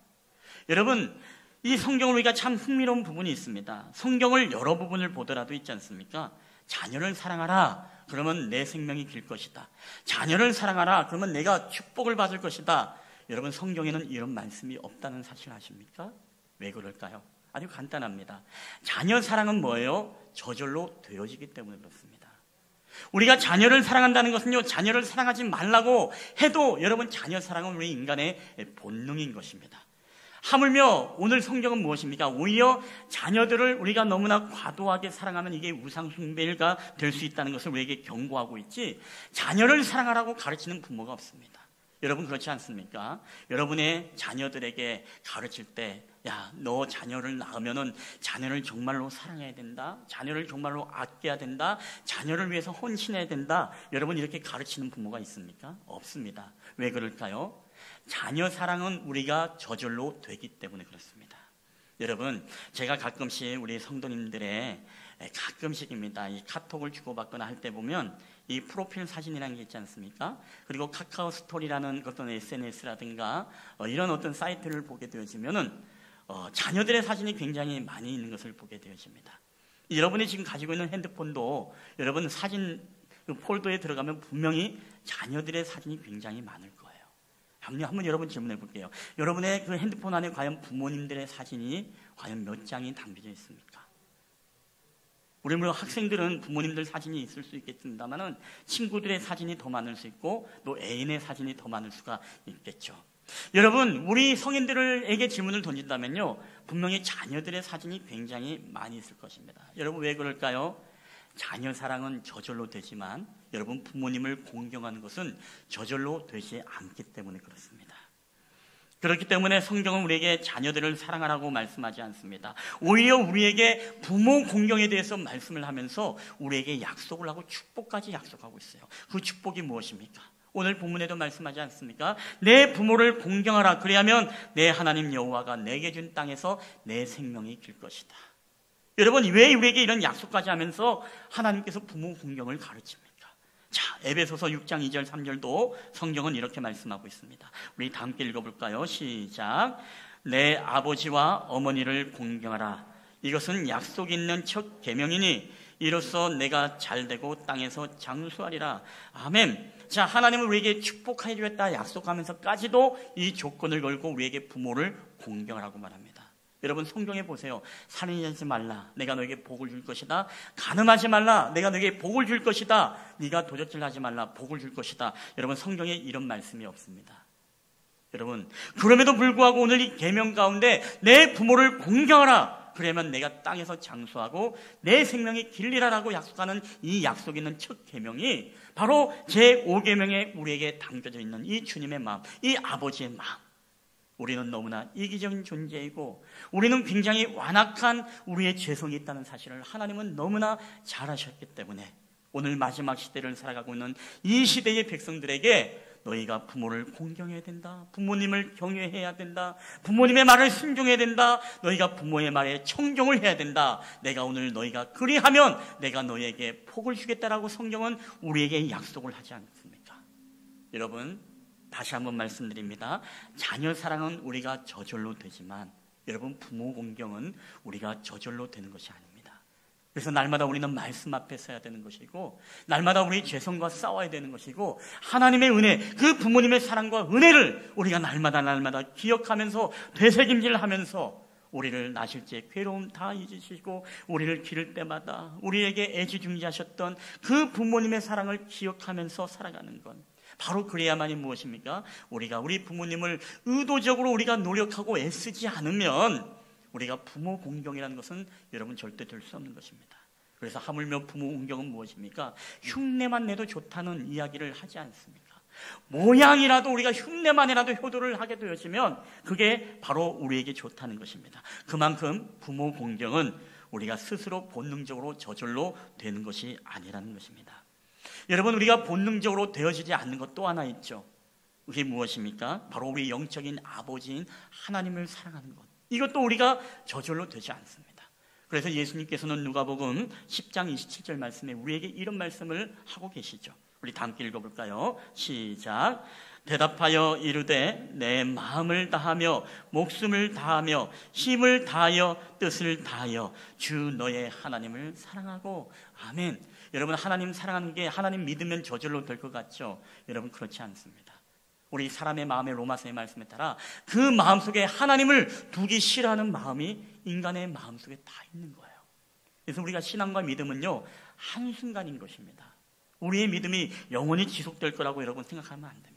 여러분 이 성경을 우리가 참 흥미로운 부분이 있습니다. 성경을 여러 부분을 보더라도 있지 않습니까? 자녀를 사랑하라 그러면 내 생명이 길 것이다. 자녀를 사랑하라 그러면 내가 축복을 받을 것이다. 여러분 성경에는 이런 말씀이 없다는 사실 아십니까? 왜 그럴까요? 아주 간단합니다. 자녀 사랑은 뭐예요? 저절로 되어지기 때문에 그렇습니다. 우리가 자녀를 사랑한다는 것은요 자녀를 사랑하지 말라고 해도 여러분 자녀 사랑은 우리 인간의 본능인 것입니다. 하물며 오늘 성경은 무엇입니까? 오히려 자녀들을 우리가 너무나 과도하게 사랑하면 이게 우상 숭배가 될 수 있다는 것을 우리에게 경고하고 있지, 자녀를 사랑하라고 가르치는 부모가 없습니다. 여러분 그렇지 않습니까? 여러분의 자녀들에게 가르칠 때 야, 너 자녀를 낳으면은 자녀를 정말로 사랑해야 된다. 자녀를 정말로 아껴야 된다. 자녀를 위해서 헌신해야 된다. 여러분 이렇게 가르치는 부모가 있습니까? 없습니다. 왜 그럴까요? 자녀 사랑은 우리가 저절로 되기 때문에 그렇습니다. 여러분 제가 가끔씩 우리 성도님들의 가끔씩입니다. 이 카톡을 주고받거나 할 때 보면 이 프로필 사진이라는 게 있지 않습니까? 그리고 카카오 스토리라는 어떤 SNS라든가 이런 어떤 사이트를 보게 되어지면은 자녀들의 사진이 굉장히 많이 있는 것을 보게 되어집니다. 여러분이 지금 가지고 있는 핸드폰도 여러분 사진 그 폴더에 들어가면 분명히 자녀들의 사진이 굉장히 많을 거예요. 한번 여러분 질문해 볼게요. 여러분의 그 핸드폰 안에 과연 부모님들의 사진이 과연 몇 장이 담겨져 있습니까? 우리 물론 학생들은 부모님들 사진이 있을 수 있겠습니다만은 친구들의 사진이 더 많을 수 있고 또 애인의 사진이 더 많을 수가 있겠죠. 여러분 우리 성인들에게 질문을 던진다면요 분명히 자녀들의 사진이 굉장히 많이 있을 것입니다. 여러분 왜 그럴까요? 자녀 사랑은 저절로 되지만 여러분 부모님을 공경하는 것은 저절로 되지 않기 때문에 그렇습니다. 그렇기 때문에 성경은 우리에게 자녀들을 사랑하라고 말씀하지 않습니다. 오히려 우리에게 부모 공경에 대해서 말씀을 하면서 우리에게 약속을 하고 축복까지 약속하고 있어요. 그 축복이 무엇입니까? 오늘 본문에도 말씀하지 않습니까? 내 부모를 공경하라. 그리하면 내 하나님 여호와가 내게 준 땅에서 내 생명이 길 것이다. 여러분 왜 우리에게 이런 약속까지 하면서 하나님께서 부모 공경을 가르칩니까? 자, 에베소서 6장 2절 3절도 성경은 이렇게 말씀하고 있습니다. 우리 다 함께 읽어볼까요? 시작. 내 아버지와 어머니를 공경하라. 이것은 약속 있는 첫 계명이니 이로써 내가 잘되고 땅에서 장수하리라. 아멘. 자, 하나님은 우리에게 축복해 주겠다 약속하면서까지도 이 조건을 걸고 우리에게 부모를 공경하라고 말합니다. 여러분 성경에 보세요. 살인하지 말라. 내가 너에게 복을 줄 것이다. 간음하지 말라. 내가 너에게 복을 줄 것이다. 네가 도적질하지 말라. 복을 줄 것이다. 여러분 성경에 이런 말씀이 없습니다. 여러분 그럼에도 불구하고 오늘 이 계명 가운데 내 부모를 공경하라. 그러면 내가 땅에서 장수하고 내 생명이 길리라라고 약속하는 이 약속 있는 첫 계명이 바로 제5계명에 우리에게 담겨져 있는 이 주님의 마음, 이 아버지의 마음. 우리는 너무나 이기적인 존재이고 우리는 굉장히 완악한 우리의 죄성이 있다는 사실을 하나님은 너무나 잘 아셨기 때문에 오늘 마지막 시대를 살아가고 있는 이 시대의 백성들에게 너희가 부모를 공경해야 된다. 부모님을 경외해야 된다. 부모님의 말을 순종해야 된다. 너희가 부모의 말에 청종을 해야 된다. 내가 오늘 너희가 그리하면 내가 너희에게 복을 주겠다라고 성경은 우리에게 약속을 하지 않습니까? 여러분 다시 한번 말씀드립니다. 자녀 사랑은 우리가 저절로 되지만 여러분 부모 공경은 우리가 저절로 되는 것이 아닙니다. 그래서 날마다 우리는 말씀 앞에 서야 되는 것이고 날마다 우리 죄성과 싸워야 되는 것이고 하나님의 은혜, 그 부모님의 사랑과 은혜를 우리가 날마다 기억하면서 되새김질하면서 우리를 낳으실 때 괴로움 다 잊으시고 우리를 기를 때마다 우리에게 애지중지하셨던 그 부모님의 사랑을 기억하면서 살아가는 것, 바로 그래야만이 무엇입니까? 우리가 우리 부모님을 의도적으로 우리가 노력하고 애쓰지 않으면 우리가 부모 공경이라는 것은 여러분 절대 될 수 없는 것입니다. 그래서 하물며 부모 공경은 무엇입니까? 흉내만 내도 좋다는 이야기를 하지 않습니까? 모양이라도 우리가 흉내만이라도 효도를 하게 되어지면 그게 바로 우리에게 좋다는 것입니다. 그만큼 부모 공경은 우리가 스스로 본능적으로 저절로 되는 것이 아니라는 것입니다. 여러분 우리가 본능적으로 되어지지 않는 것 또 하나 있죠. 그게 무엇입니까? 바로 우리 영적인 아버지인 하나님을 사랑하는 것. 이것도 우리가 저절로 되지 않습니다. 그래서 예수님께서는 누가복음 10장 27절 말씀에 우리에게 이런 말씀을 하고 계시죠. 우리 다 함께 읽어볼까요? 시작. 대답하여 이르되 내 마음을 다하며 목숨을 다하며 힘을 다하여 뜻을 다하여 주 너의 하나님을 사랑하고. 아멘. 여러분 하나님 사랑하는 게 하나님 믿으면 저절로 될 것 같죠? 여러분 그렇지 않습니다. 우리 사람의 마음의 로마서의 말씀에 따라 그 마음속에 하나님을 두기 싫어하는 마음이 인간의 마음속에 다 있는 거예요. 그래서 우리가 신앙과 믿음은요 한순간인 것입니다. 우리의 믿음이 영원히 지속될 거라고 여러분 생각하면 안 됩니다.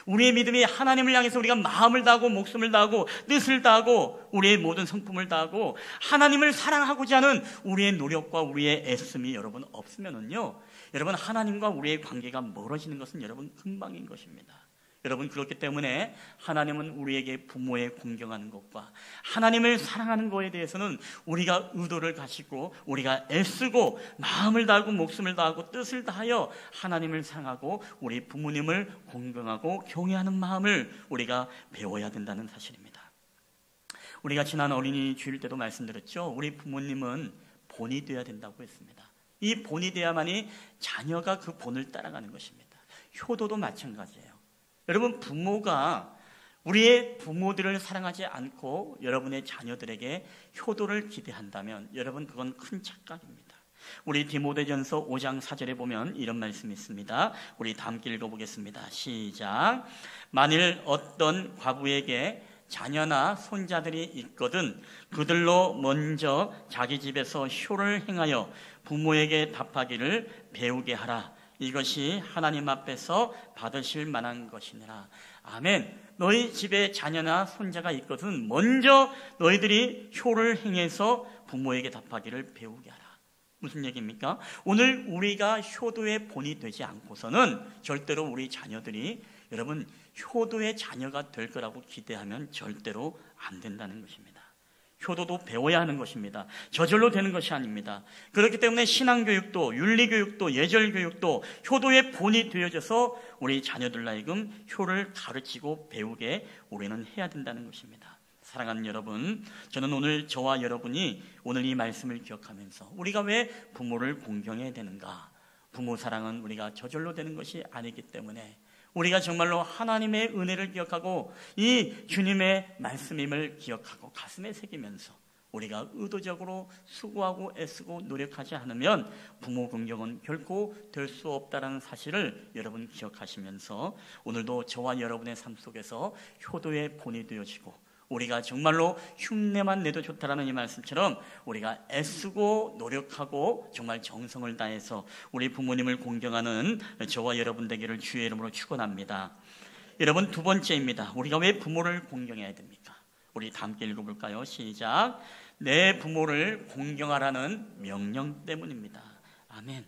우리의 믿음이 하나님을 향해서 우리가 마음을 다하고 목숨을 다하고 뜻을 다하고 우리의 모든 성품을 다하고 하나님을 사랑하고자 하는 우리의 노력과 우리의 애씀이 여러분 없으면은요 여러분 하나님과 우리의 관계가 멀어지는 것은 여러분 금방인 것입니다. 여러분 그렇기 때문에 하나님은 우리에게 부모에 공경하는 것과 하나님을 사랑하는 것에 대해서는 우리가 의도를 가지고 우리가 애쓰고 마음을 다하고 목숨을 다하고 뜻을 다하여 하나님을 사랑하고 우리 부모님을 공경하고 경외하는 마음을 우리가 배워야 된다는 사실입니다. 우리가 지난 어린이 주일 때도 말씀드렸죠. 우리 부모님은 본이 되어야 된다고 했습니다. 이 본이 돼야만이 자녀가 그 본을 따라가는 것입니다. 효도도 마찬가지예요. 여러분 부모가 우리의 부모들을 사랑하지 않고 여러분의 자녀들에게 효도를 기대한다면 여러분 그건 큰 착각입니다. 우리 디모데전서 5장 4절에 보면 이런 말씀이 있습니다. 우리 다 함께 읽어보겠습니다. 시작. 만일 어떤 과부에게 자녀나 손자들이 있거든 그들로 먼저 자기 집에서 효를 행하여 부모에게 답하기를 배우게 하라. 이것이 하나님 앞에서 받으실 만한 것이니라. 아멘. 너희 집에 자녀나 손자가 있거든 먼저 너희들이 효를 행해서 부모에게 답하기를 배우게 하라. 무슨 얘기입니까? 오늘 우리가 효도의 본이 되지 않고서는 절대로 우리 자녀들이 여러분 효도의 자녀가 될 거라고 기대하면 절대로 안 된다는 것입니다. 효도도 배워야 하는 것입니다. 저절로 되는 것이 아닙니다. 그렇기 때문에 신앙교육도 윤리교육도 예절교육도 효도의 본이 되어져서 우리 자녀들 하여금 효를 가르치고 배우게 우리는 해야 된다는 것입니다. 사랑하는 여러분, 저는 오늘 저와 여러분이 오늘 이 말씀을 기억하면서 우리가 왜 부모를 공경해야 되는가, 부모 사랑은 우리가 저절로 되는 것이 아니기 때문에 우리가 정말로 하나님의 은혜를 기억하고 이 주님의 말씀임을 기억하고 가슴에 새기면서 우리가 의도적으로 수고하고 애쓰고 노력하지 않으면 부모 긍정은 결코 될 수 없다는 사실을 여러분 기억하시면서 오늘도 저와 여러분의 삶 속에서 효도의 본이 되어지고 우리가 정말로 흉내만 내도 좋다라는 이 말씀처럼 우리가 애쓰고 노력하고 정말 정성을 다해서 우리 부모님을 공경하는 저와 여러분 되기를 주의 이름으로 축원합니다. 여러분, 두 번째입니다. 우리가 왜 부모를 공경해야 됩니까? 우리 다 함께 읽어볼까요? 시작. 내 부모를 공경하라는 명령 때문입니다. 아멘.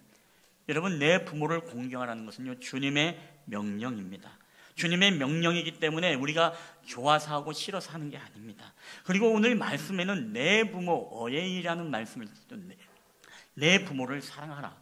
여러분, 내 부모를 공경하라는 것은요, 주님의 명령입니다. 주님의 명령이기 때문에 우리가 좋아서 하고 싫어서 하는 게 아닙니다. 그리고 오늘 말씀에는 내 부모 어예이라는 말씀을 듣는데 내 부모를 사랑하라.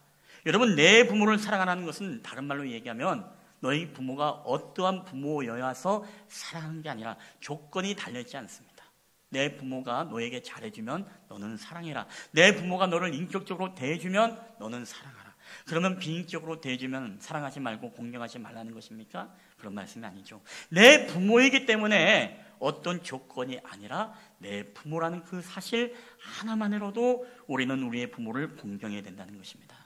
여러분, 내 부모를 사랑하라는 것은 다른 말로 얘기하면 너희 부모가 어떠한 부모여야서 사랑하는 게 아니라 조건이 달려있지 않습니다. 내 부모가 너에게 잘해주면 너는 사랑해라. 내 부모가 너를 인격적으로 대해주면 너는 사랑하라. 그러면 비인격적으로 대해주면 사랑하지 말고 공경하지 말라는 것입니까? 그런 말씀이 아니죠. 내 부모이기 때문에 어떤 조건이 아니라 내 부모라는 그 사실 하나만으로도 우리는 우리의 부모를 공경해야 된다는 것입니다.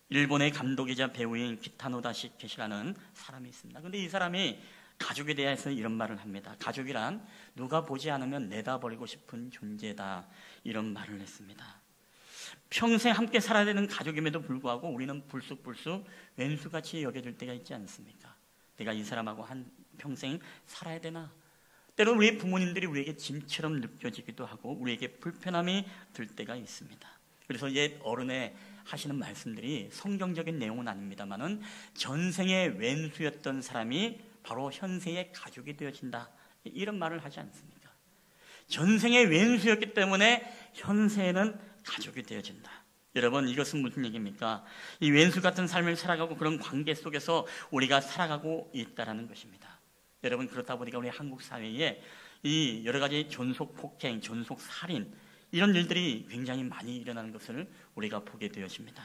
일본의 감독이자 배우인 기타노 다시케시라는 사람이 있습니다. 그런데 이 사람이 가족에 대해서 이런 말을 합니다. 가족이란 누가 보지 않으면 내다버리고 싶은 존재다, 이런 말을 했습니다. 평생 함께 살아야 되는 가족임에도 불구하고 우리는 불쑥불쑥 왼수같이 여겨질 때가 있지 않습니까? 내가 이 사람하고 한 평생 살아야 되나? 때로는 우리 부모님들이 우리에게 짐처럼 느껴지기도 하고 우리에게 불편함이 들 때가 있습니다. 그래서 옛 어른의 하시는 말씀들이 성경적인 내용은 아닙니다만은 전생의 왼수였던 사람이 바로 현세의 가족이 되어진다, 이런 말을 하지 않습니까? 전생의 왼수였기 때문에 현세에는 가족이 되어진다. 여러분, 이것은 무슨 얘기입니까? 이 왼수 같은 삶을 살아가고 그런 관계 속에서 우리가 살아가고 있다는 것입니다. 여러분, 그렇다 보니까 우리 한국 사회에 이 여러 가지 존속 폭행, 존속 살인, 이런 일들이 굉장히 많이 일어나는 것을 우리가 보게 되었습니다.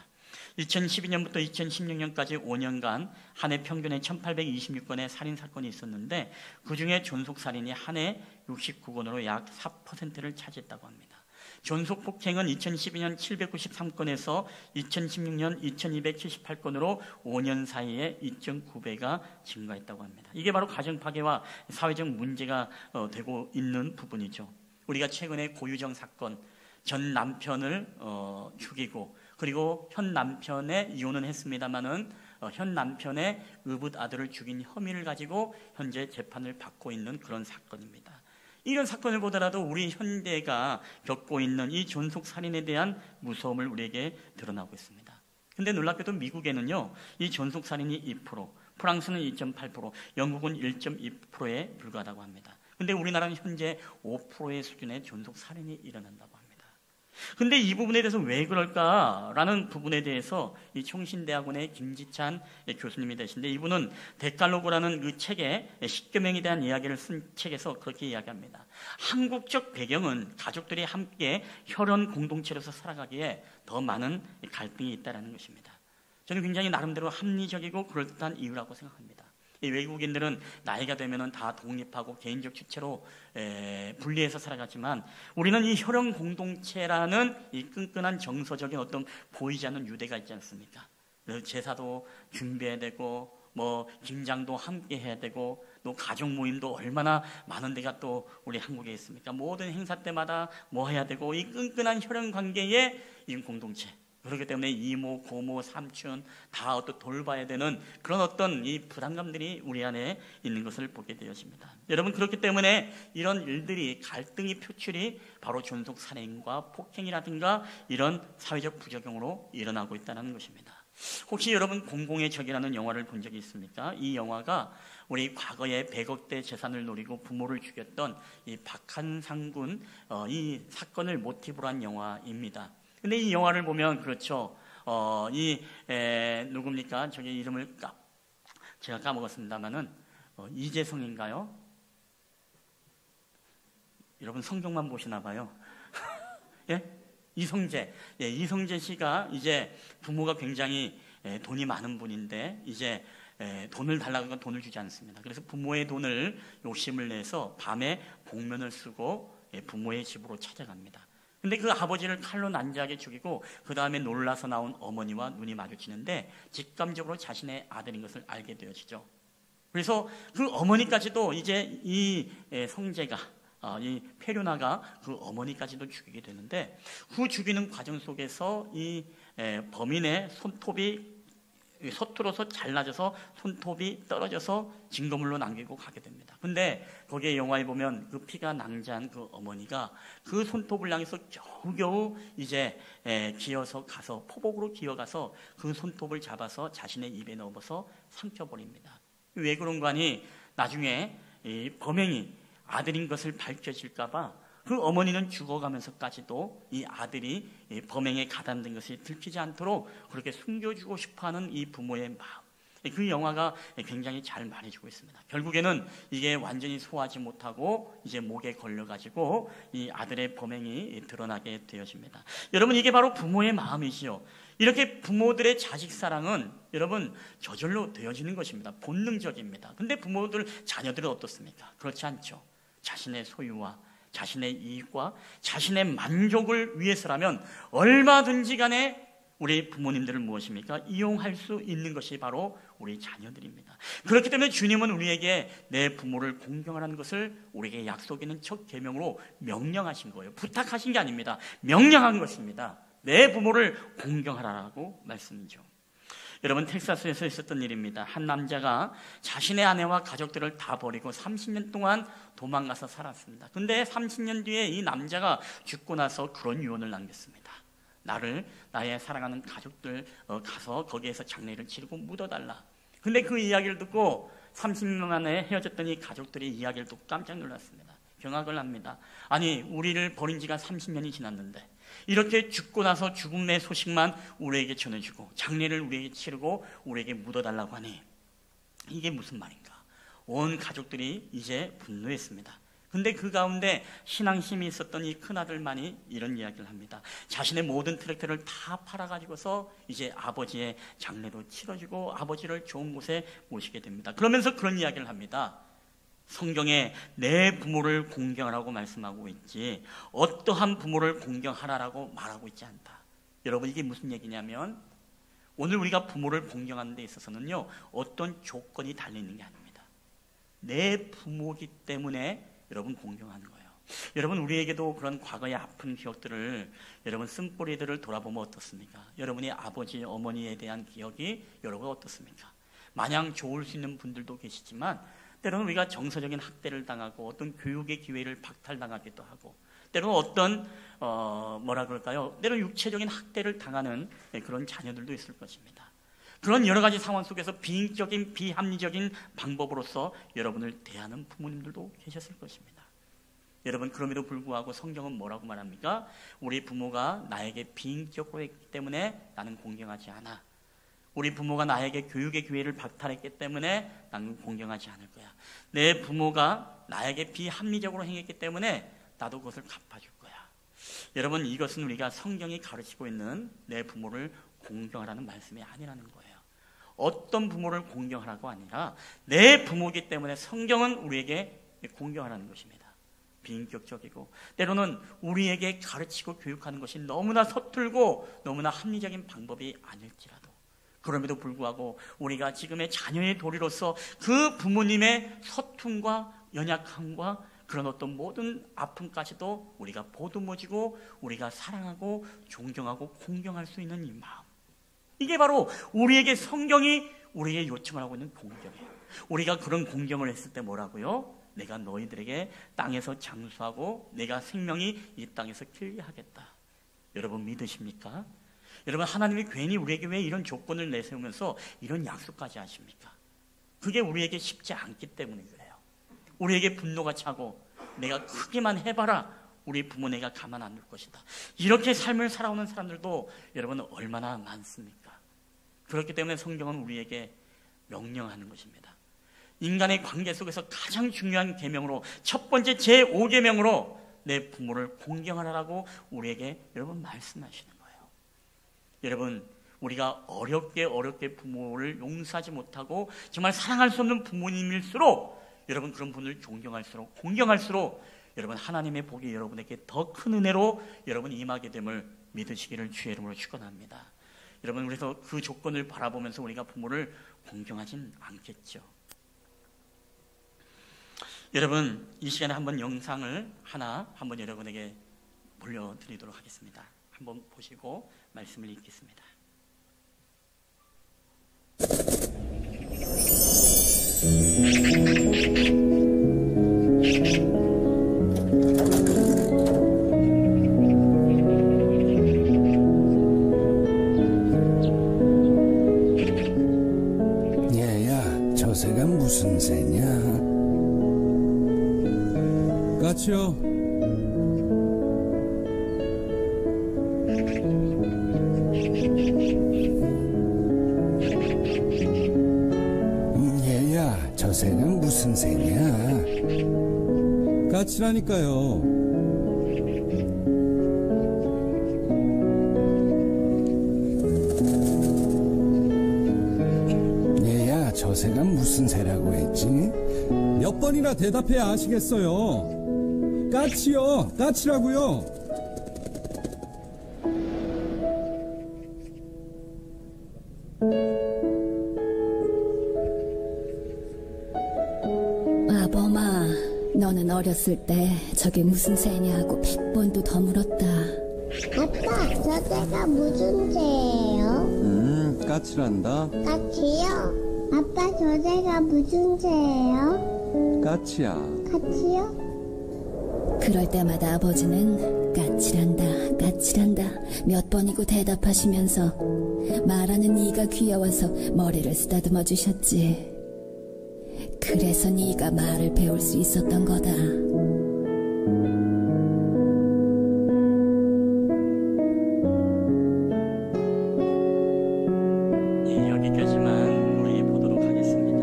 2012년부터 2016년까지 5년간 한 해 평균에 1826건의 살인사건이 있었는데 그중에 존속살인이 한 해 69건으로 약 4%를 차지했다고 합니다. 존속폭행은 2012년 793건에서 2016년 2278건으로 5년 사이에 2.9배가 증가했다고 합니다. 이게 바로 가정파괴와 사회적 문제가 되고 있는 부분이죠. 우리가 최근에 고유정 사건, 전 남편을 죽이고 그리고 현 남편의 이혼은 했습니다마는 현 남편의 의붓 아들을 죽인 혐의를 가지고 현재 재판을 받고 있는 그런 사건입니다. 이런 사건을 보더라도 우리 현대가 겪고 있는 이 존속 살인에 대한 무서움을 우리에게 드러나고 있습니다. 근데 놀랍게도 미국에는요, 이 존속 살인이 2%, 프랑스는 2.8%, 영국은 1.2%에 불과하다고 합니다. 근데 우리나라는 현재 5%의 수준의 존속 살인이 일어난다고 합니다. 근데 이 부분에 대해서 왜 그럴까라는 부분에 대해서 이 총신대학원의 김지찬 교수님이 되신데 이분은 데칼로그라는 그 책에 십계명에 대한 이야기를 쓴 책에서 그렇게 이야기합니다. 한국적 배경은 가족들이 함께 혈연 공동체로서 살아가기에 더 많은 갈등이 있다는 것입니다. 저는 굉장히 나름대로 합리적이고 그럴듯한 이유라고 생각합니다. 이 외국인들은 나이가 되면은 다 독립하고 개인적 주체로 분리해서 살아가지만 우리는 이 혈연 공동체라는 이 끈끈한 정서적인 어떤 보이지 않는 유대가 있지 않습니까? 그래서 제사도 준비해야 되고 뭐 김장도 함께 해야 되고 또 가족 모임도 얼마나 많은 데가 또 우리 한국에 있습니까? 모든 행사 때마다 뭐 해야 되고 이 끈끈한 혈연 관계의 이 공동체. 그렇기 때문에 이모, 고모, 삼촌 다 또 돌봐야 되는 그런 어떤 이 부담감들이 우리 안에 있는 것을 보게 되었습니다. 여러분, 그렇기 때문에 이런 일들이 갈등이 표출이 바로 존속 살인과 폭행이라든가 이런 사회적 부작용으로 일어나고 있다는 것입니다. 혹시 여러분 공공의 적이라는 영화를 본 적이 있습니까? 이 영화가 우리 과거에 100억대 재산을 노리고 부모를 죽였던 이 박한상 군 이 사건을 모티브로 한 영화입니다. 근데 이 영화를 보면 그렇죠. 누굽니까? 저기 이름을 제가 까먹었습니다만은 이재성인가요? 여러분 성경만 보시나 봐요. 예? 이성재. 예, 이성재 씨가 이제 부모가 굉장히 돈이 많은 분인데 이제 돈을 달라고 하니까 돈을 주지 않습니다. 그래서 부모의 돈을 욕심을 내서 밤에 복면을 쓰고 부모의 집으로 찾아갑니다. 근데 그 아버지를 칼로 난자하게 죽이고 그 다음에 놀라서 나온 어머니와 눈이 마주치는데 직감적으로 자신의 아들인 것을 알게 되어지죠. 그래서 그 어머니까지도 이제 이 성재가 이 페류나가 그 어머니까지도 죽이게 되는데 그 죽이는 과정 속에서 이 범인의 손톱이 서툴어서 잘라져서 손톱이 떨어져서 증거물로 남기고 가게 됩니다. 근데 거기에 영화에 보면 그 피가 낭자한 그 어머니가 그 손톱을 향해서 겨우겨우 이제 기어서 가서 포복으로 기어가서 그 손톱을 잡아서 자신의 입에 넣어서 삼켜버립니다. 왜 그런 거 아니? 나중에 이 범행이 아들인 것을 밝혀질까봐 그 어머니는 죽어가면서까지도 이 아들이 범행에 가담된 것이 들키지 않도록 그렇게 숨겨주고 싶어하는 이 부모의 마음, 그 영화가 굉장히 잘 말해주고 있습니다. 결국에는 이게 완전히 소화하지 못하고 이제 목에 걸려가지고 이 아들의 범행이 드러나게 되어집니다. 여러분, 이게 바로 부모의 마음이지요. 이렇게 부모들의 자식 사랑은 여러분 저절로 되어지는 것입니다. 본능적입니다. 근데 부모들, 자녀들은 어떻습니까? 그렇지 않죠. 자신의 소유와 자신의 이익과 자신의 만족을 위해서라면 얼마든지 간에 우리 부모님들을 무엇입니까? 이용할 수 있는 것이 바로 우리 자녀들입니다. 그렇기 때문에 주님은 우리에게 내 부모를 공경하라는 것을 우리에게 약속 있는 첫 계명으로 명령하신 거예요. 부탁하신 게 아닙니다. 명령한 것입니다. 내 부모를 공경하라고 말씀이죠. 여러분, 텍사스에서 있었던 일입니다. 한 남자가 자신의 아내와 가족들을 다 버리고 30년 동안 도망가서 살았습니다. 근데 30년 뒤에 이 남자가 죽고 나서 그런 유언을 남겼습니다. 나의 사랑하는 가족들 가서 거기에서 장례를 치르고 묻어달라. 근데 그 이야기를 듣고 30년 만에 헤어졌던 이 가족들이 이야기를 듣고 깜짝 놀랐습니다. 경악을 합니다. 아니, 우리를 버린 지가 30년이 지났는데 이렇게 죽고 나서 죽음의 소식만 우리에게 전해주고 장례를 우리에게 치르고 우리에게 묻어달라고 하니 이게 무슨 말인가? 온 가족들이 이제 분노했습니다. 근데 그 가운데 신앙심이 있었던 이 큰아들만이 이런 이야기를 합니다. 자신의 모든 트랙터를 다 팔아가지고서 이제 아버지의 장례도 치러주고 아버지를 좋은 곳에 모시게 됩니다. 그러면서 그런 이야기를 합니다. 성경에 내 부모를 공경하라고 말씀하고 있지 어떠한 부모를 공경하라라고 말하고 있지 않다. 여러분, 이게 무슨 얘기냐면 오늘 우리가 부모를 공경하는 데 있어서는요, 어떤 조건이 달려있는 게 아닙니다. 내 부모이기 때문에 여러분 공경하는 거예요. 여러분, 우리에게도 그런 과거의 아픈 기억들을, 여러분 쓴뿌리들을 돌아보면 어떻습니까? 여러분의 아버지, 어머니에 대한 기억이 여러분 어떻습니까? 마냥 좋을 수 있는 분들도 계시지만 때로는 우리가 정서적인 학대를 당하고 어떤 교육의 기회를 박탈당하기도 하고 때로는 어떤 때로는 육체적인 학대를 당하는 그런 자녀들도 있을 것입니다. 그런 여러 가지 상황 속에서 비인격적인 비합리적인 방법으로서 여러분을 대하는 부모님들도 계셨을 것입니다. 여러분, 그럼에도 불구하고 성경은 뭐라고 말합니까? 우리 부모가 나에게 비인격적으로 했기 때문에 나는 공경하지 않아. 우리 부모가 나에게 교육의 기회를 박탈했기 때문에 나는 공경하지 않을 거야. 내 부모가 나에게 비합리적으로 행했기 때문에 나도 그것을 갚아줄 거야. 여러분, 이것은 우리가 성경이 가르치고 있는 내 부모를 공경하라는 말씀이 아니라는 거예요. 어떤 부모를 공경하라고 아니라 내 부모이기 때문에 성경은 우리에게 공경하라는 것입니다. 비인격적이고 때로는 우리에게 가르치고 교육하는 것이 너무나 서툴고 너무나 합리적인 방법이 아닐지라도 그럼에도 불구하고 우리가 지금의 자녀의 도리로서 그 부모님의 서툼과 연약함과 그런 어떤 모든 아픔까지도 우리가 보듬어주고 우리가 사랑하고 존경하고 공경할 수 있는 이 마음, 이게 바로 우리에게 성경이 우리에게 요청을 하고 있는 공경이에요. 우리가 그런 공경을 했을 때 뭐라고요? 내가 너희들에게 땅에서 장수하고 내가 생명이 이 땅에서 길리하겠다. 여러분, 믿으십니까? 여러분, 하나님이 괜히 우리에게 왜 이런 조건을 내세우면서 이런 약속까지 하십니까? 그게 우리에게 쉽지 않기 때문에 그래요. 우리에게 분노가 차고 내가 크기만 해봐라, 우리 부모 내가 가만 안 둘 것이다. 이렇게 삶을 살아오는 사람들도 여러분 얼마나 많습니까? 그렇기 때문에 성경은 우리에게 명령하는 것입니다. 인간의 관계 속에서 가장 중요한 계명으로 첫 번째 제5계명으로 내 부모를 공경하라고 우리에게 여러분 말씀하시는 거예요. 여러분, 우리가 어렵게 부모를 용서하지 못하고 정말 사랑할 수 없는 부모님일수록 여러분 그런 분을 존경할수록 공경할수록 여러분 하나님의 복이 여러분에게 더 큰 은혜로 여러분 임하게 됨을 믿으시기를 주의 이름으로 축원합니다. 여러분, 그래서 그 조건을 바라보면서 우리가 부모를 공경하진 않겠죠. 여러분, 이 시간에 한번 영상을 한번 여러분에게 물려드리도록 하겠습니다. 한번 보시고 말씀을 읽겠습니다. 얘야, 저새가 무슨 새냐? 까치요. 얘야, 저새는 무슨 새냐? 까치라니까요. 얘야, 저새가 무슨 새라고 했지? 몇 번이나 대답해야 아시겠어요. 까치요, 까치라고요. 아범아, 너는 어렸을 때 저게 무슨 새냐고 100번도 더 물었다. 아빠, 저 새가 무슨 새예요? 까치란다. 까치요? 아빠, 저 새가 무슨 새예요? 까치야. 까치요? 그럴 때마다 아버지는 까칠한다, 까칠한다 몇 번이고 대답하시면서 말하는 이가 귀여워서 머리를 쓰다듬어 주셨지. 그래서 네가 말을 배울 수 있었던 거다. 네, 여기까지만 우리 보도록 하겠습니다.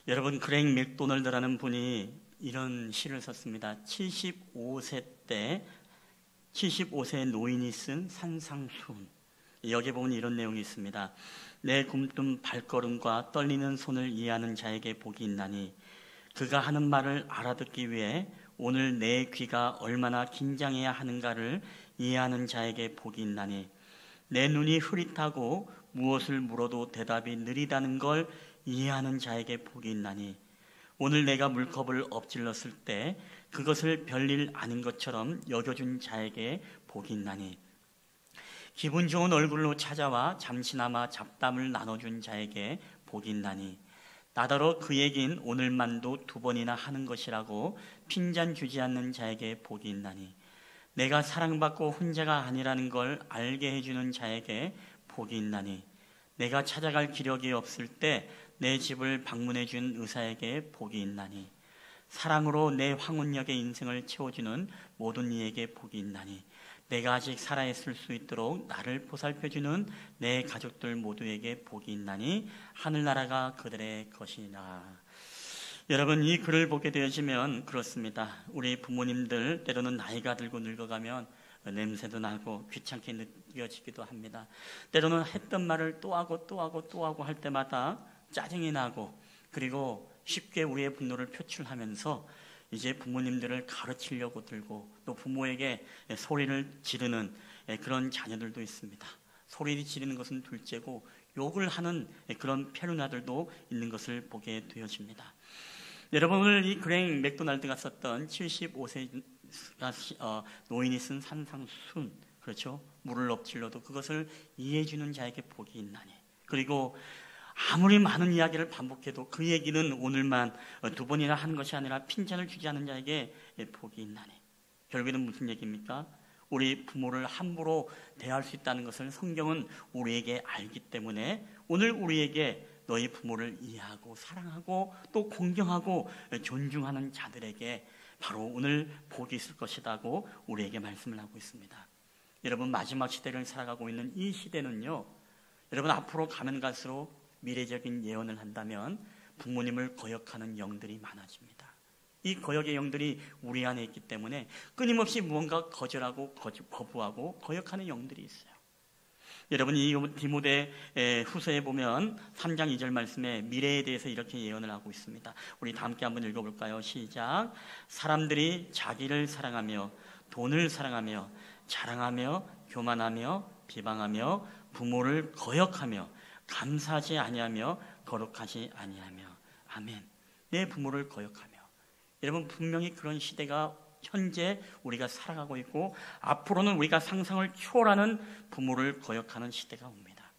여러분, 그렉 맥도널드라는 분이 이런 시를 썼습니다. 75세 노인이 쓴 산상수훈. 여기에 보면 이런 내용이 있습니다. 내 굼뜬 발걸음과 떨리는 손을 이해하는 자에게 복이 있나니 그가 하는 말을 알아듣기 위해 오늘 내 귀가 얼마나 긴장해야 하는가를 이해하는 자에게 복이 있나니 내 눈이 흐릿하고 무엇을 물어도 대답이 느리다는 걸 이해하는 자에게 복이 있나니 오늘 내가 물컵을 엎질렀을 때 그것을 별일 아닌 것처럼 여겨준 자에게 복이 있나니 기분 좋은 얼굴로 찾아와 잠시나마 잡담을 나눠준 자에게 복이 있나니 나더러 그 얘긴 오늘만도 2번이나 하는 것이라고 핀잔 주지 않는 자에게 복이 있나니 내가 사랑받고 혼자가 아니라는 걸 알게 해주는 자에게 복이 있나니 내가 찾아갈 기력이 없을 때 내 집을 방문해 준 의사에게 복이 있나니 사랑으로 내 황혼역의 인생을 채워주는 모든 이에게 복이 있나니 내가 아직 살아있을 수 있도록 나를 보살펴주는 내 가족들 모두에게 복이 있나니 하늘나라가 그들의 것이라. 여러분, 이 글을 보게 되어지면 그렇습니다. 우리 부모님들 때로는 나이가 들고 늙어가면 냄새도 나고 귀찮게 느껴지기도 합니다. 때로는 했던 말을 또 하고 할 때마다 짜증이 나고 그리고 쉽게 우리의 분노를 표출하면서 이제 부모님들을 가르치려고 들고 또 부모에게 소리를 지르는 그런 자녀들도 있습니다. 소리를 지르는 것은 둘째고 욕을 하는 그런 페루나들도 있는 것을 보게 되어집니다. 여러분, 오늘 이 그렉 맥도날드가 썼던 75세 노인이 쓴 산상순, 그렇죠? 물을 엎질러도 그것을 이해해주는 자에게 복이 있나니. 그리고 아무리 많은 이야기를 반복해도 그 얘기는 오늘만 2번이나 하는 것이 아니라 핀잔을 주지 않는 자에게 복이 있나니. 결국에는 무슨 얘기입니까? 우리 부모를 함부로 대할 수 있다는 것을 성경은 우리에게 알기 때문에 오늘 우리에게 너희 부모를 이해하고 사랑하고 또 공경하고 존중하는 자들에게 바로 오늘 복이 있을 것이라고 우리에게 말씀을 하고 있습니다. 여러분, 마지막 시대를 살아가고 있는 이 시대는요, 여러분 앞으로 가면 갈수록 미래적인 예언을 한다면 부모님을 거역하는 영들이 많아집니다. 이 거역의 영들이 우리 안에 있기 때문에 끊임없이 무언가 거절하고 거부하고 거역하는 영들이 있어요. 여러분, 이 디모데 후서에 보면 3장 2절 말씀에 미래에 대해서 이렇게 예언을 하고 있습니다. 우리 다 함께 한번 읽어볼까요? 시작. 사람들이 자기를 사랑하며 돈을 사랑하며 자랑하며 교만하며 비방하며 부모를 거역하며 감사하지 아니하며 거룩하지 아니하며. 아멘. 내 부모를 거역하며. 여러분, 분명히 그런 시대가 현재 우리가 살아가고 있고 앞으로는 우리가 상상을 초월하는 부모를 거역하는 시대가 옵니다.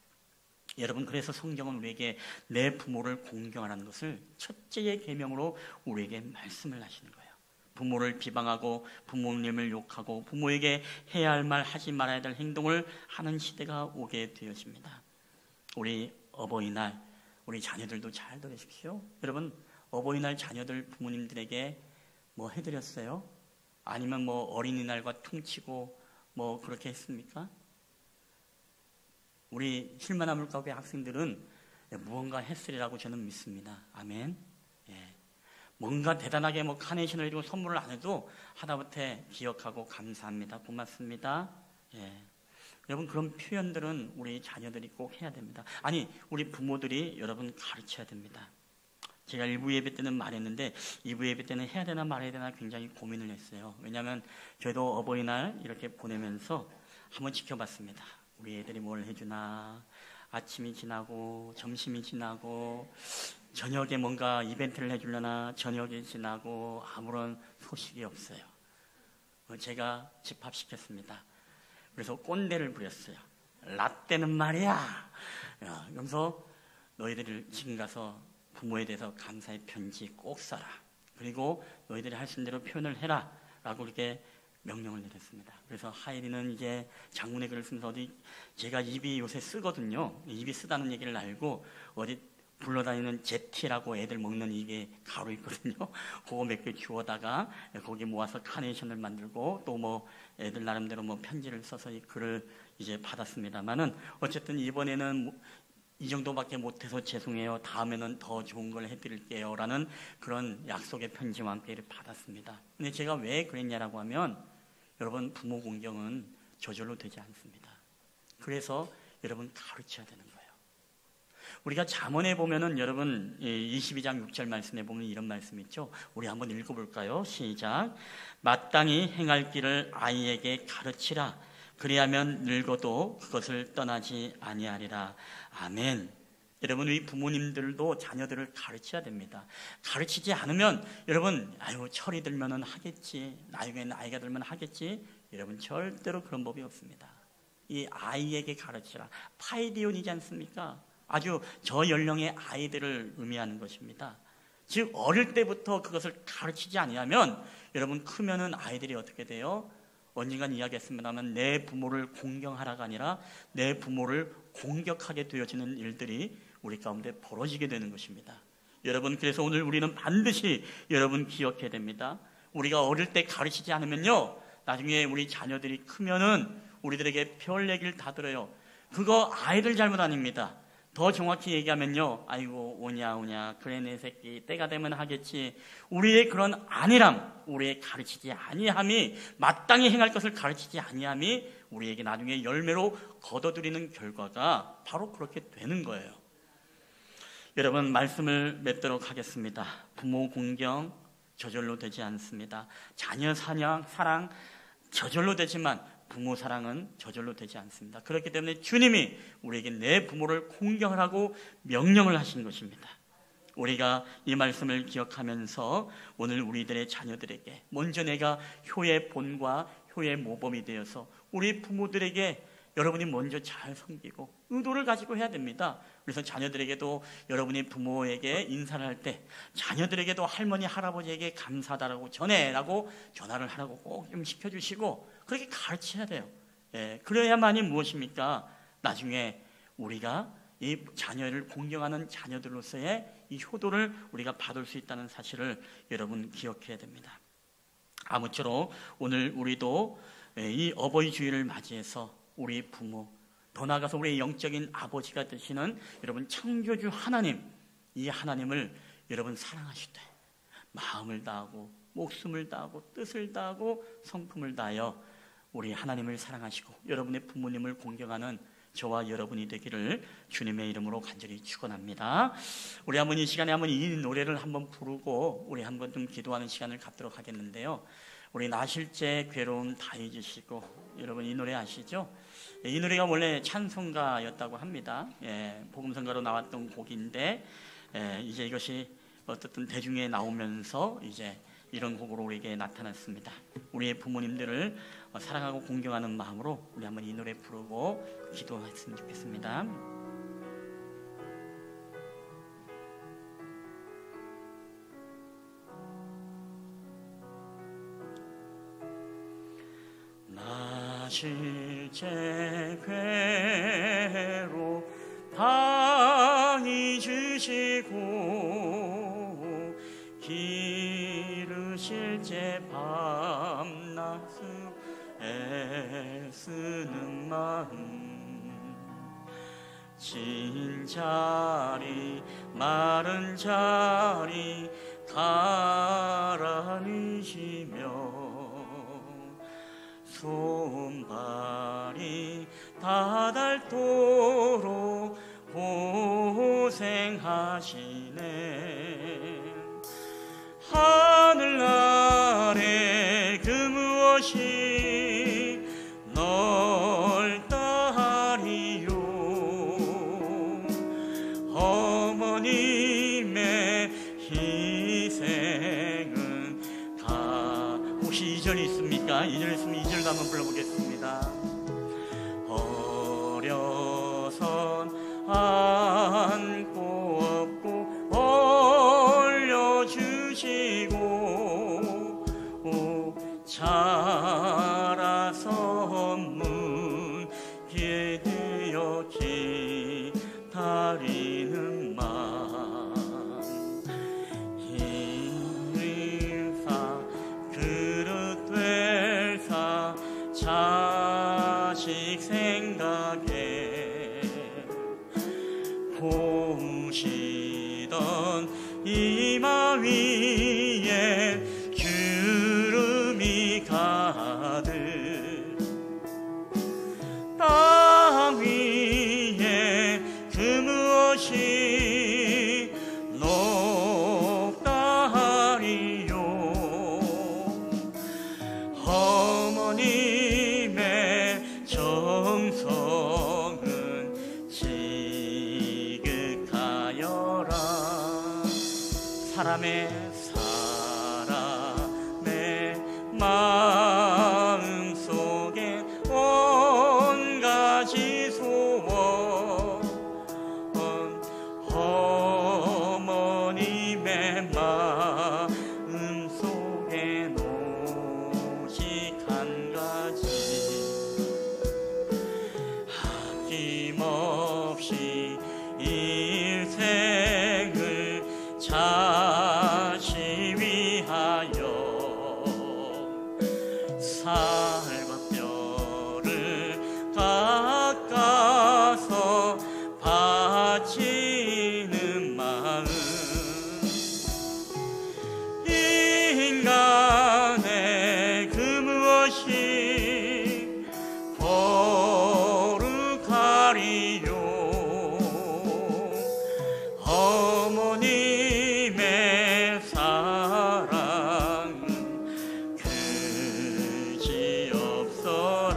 여러분, 그래서 성경은 우리에게 내 부모를 공경하라는 것을 첫째의 계명으로 우리에게 말씀을 하시는 거예요. 부모를 비방하고 부모님을 욕하고 부모에게 해야 할 말 하지 말아야 될 행동을 하는 시대가 오게 되어집니다. 우리 어버이날 우리 자녀들도 잘 들으십시오. 여러분, 어버이날 자녀들 부모님들에게 뭐 해드렸어요? 아니면 뭐 어린이날과 퉁치고 뭐 그렇게 했습니까? 우리 실만한 물가의 학생들은 무언가 했으리라고 저는 믿습니다. 아멘. 예. 뭔가 대단하게 뭐 카네이션을 해주고 선물을 안 해도 하다못해 기억하고 감사합니다. 고맙습니다. 예. 여러분, 그런 표현들은 우리 자녀들이 꼭 해야 됩니다. 아니, 우리 부모들이 여러분 가르쳐야 됩니다. 제가 1부 예배 때는 말했는데 2부 예배 때는 해야 되나 말아야 되나 굉장히 고민을 했어요. 왜냐하면 저희도 어버이날 이렇게 보내면서 한번 지켜봤습니다. 우리 애들이 뭘 해주나, 아침이 지나고 점심이 지나고 저녁에 뭔가 이벤트를 해주려나 저녁이 지나고 아무런 소식이 없어요. 제가 집합시켰습니다. 그래서 꼰대를 부렸어요. 라떼는 말이야. 그래서 너희들이 지금 가서 부모에 대해서 감사의 편지 꼭 써라. 그리고 너희들이 할 수 있는 대로 표현을 해라. 라고 이렇게 명령을 내렸습니다. 그래서 하일이는 이제 장문의 글을 쓰면서 어디 제가 입이 요새 쓰거든요. 입이 쓰다는 얘기를 알고 어디 불러다니는 제티라고 애들 먹는 입에 가루 있거든요. 그거 몇 개 주워다가 거기 모아서 카네이션을 만들고 또 뭐 애들 나름대로 뭐 편지를 써서 이 글을 이제 받았습니다만은 어쨌든 이번에는 이 정도밖에 못해서 죄송해요. 다음에는 더 좋은 걸 해드릴게요. 라는 그런 약속의 편지와 함께 받았습니다. 근데 제가 왜 그랬냐라고 하면 여러분, 부모 공경은 저절로 되지 않습니다. 그래서 여러분 가르쳐야 되는 거예요. 우리가 잠언에 보면은 여러분 22장 6절 말씀에 보면 이런 말씀이 있죠. 우리 한번 읽어볼까요? 시작. 마땅히 행할 길을 아이에게 가르치라. 그리하면 늙어도 그것을 떠나지 아니하리라. 아멘. 여러분, 우리 부모님들도 자녀들을 가르쳐야 됩니다. 가르치지 않으면 여러분, 아유, 철이 들면은 하겠지, 나중에 나이가 들면 하겠지. 여러분, 절대로 그런 법이 없습니다. 이 아이에게 가르치라. 파이디온이지 않습니까? 아주 저연령의 아이들을 의미하는 것입니다. 즉 어릴 때부터 그것을 가르치지 아니하면 여러분, 크면은 아이들이 어떻게 돼요? 언젠간 이야기했습니다만 내 부모를 공경하라가 아니라 내 부모를 공격하게 되어지는 일들이 우리 가운데 벌어지게 되는 것입니다. 여러분, 그래서 오늘 우리는 반드시 여러분 기억해야 됩니다. 우리가 어릴 때 가르치지 않으면요, 나중에 우리 자녀들이 크면은 우리들에게 별 얘기를 다 들어요. 그거 아이들 잘못 아닙니다. 더 정확히 얘기하면요, 아이고 오냐 그래 내 새끼 때가 되면 하겠지. 우리의 그런 안일함, 우리의 가르치지 아니함이, 마땅히 행할 것을 가르치지 아니함이 우리에게 나중에 열매로 거둬들이는 결과가 바로 그렇게 되는 거예요. 여러분, 말씀을 맺도록 하겠습니다. 부모 공경 저절로 되지 않습니다. 자녀 사랑 저절로 되지만 부모 사랑은 저절로 되지 않습니다. 그렇기 때문에 주님이 우리에게 내 부모를 공경하라고 명령을 하신 것입니다. 우리가 이 말씀을 기억하면서 오늘 우리들의 자녀들에게 먼저 내가 효의 본과 효의 모범이 되어서 우리 부모들에게 여러분이 먼저 잘 섬기고 의도를 가지고 해야 됩니다. 그래서 자녀들에게도 여러분이 부모에게 인사를 할 때 자녀들에게도 할머니 할아버지에게 감사하다라고 전해라고 전화를 하라고 꼭 좀 시켜주시고 그렇게 가르쳐야 돼요. 예, 그래야만이 무엇입니까? 나중에 우리가 이 자녀를 공경하는 자녀들로서의 이 효도를 우리가 받을 수 있다는 사실을 여러분 기억해야 됩니다. 아무쪼록 오늘 우리도 이 어버이 주일을 맞이해서 우리 부모, 더 나아가서 우리의 영적인 아버지가 되시는 여러분 창조주 하나님, 이 하나님을 여러분 사랑하실 때 마음을 다하고 목숨을 다하고 뜻을 다하고 성품을 다하여 우리 하나님을 사랑하시고 여러분의 부모님을 공경하는 저와 여러분이 되기를 주님의 이름으로 간절히 축원합니다. 우리 한번 이 시간에 한번 이 노래를 한번 부르고 우리 한번 좀 기도하는 시간을 갖도록 하겠는데요. 우리 나실제 괴로움 다 잊으시고, 여러분 이 노래 아시죠? 이 노래가 원래 찬송가였다고 합니다. 복음성가로 나왔던 곡인데 이제 이것이 어떻든 대중에 나오면서 이제 이런 곡으로 우리에게 나타났습니다. 우리의 부모님들을 사랑하고 공경하는 마음으로 우리 한번 이 노래 부르고 기도했으면 좋겠습니다. 나실제 괴로 다 잊으시고 기르실제 밤낮 애쓰는 마음 진 자리 마른 자리 가라니시며 손발이 다닳도록 고생하시네. 하늘 아래 그 무엇이 넓다 하리요. 어머님의 희생은 다 혹시 2절 있습니까? 2절 있으면 2절도 한번 불러보겠습니다. 어려선 안고 업고 올려주시고 자라서 문 기대어 기다리는 마음 힘을사 그릇 될사 자식 생각에 보시던 이마 위에 주름이 가득 땅 위에 그 무엇이 높다 하리요. 어머님의 정성은 지극하여라. 사람의 마음 속에 온 가지 소원 어머님의 마음 속에 오직 한 가지 아낌없이 일생을 자식 위하여 살과 뼈를 깎아서 바치는 마음 인간의 그 무엇이 거룩하리요. 어머님의 사랑은 그지없어라.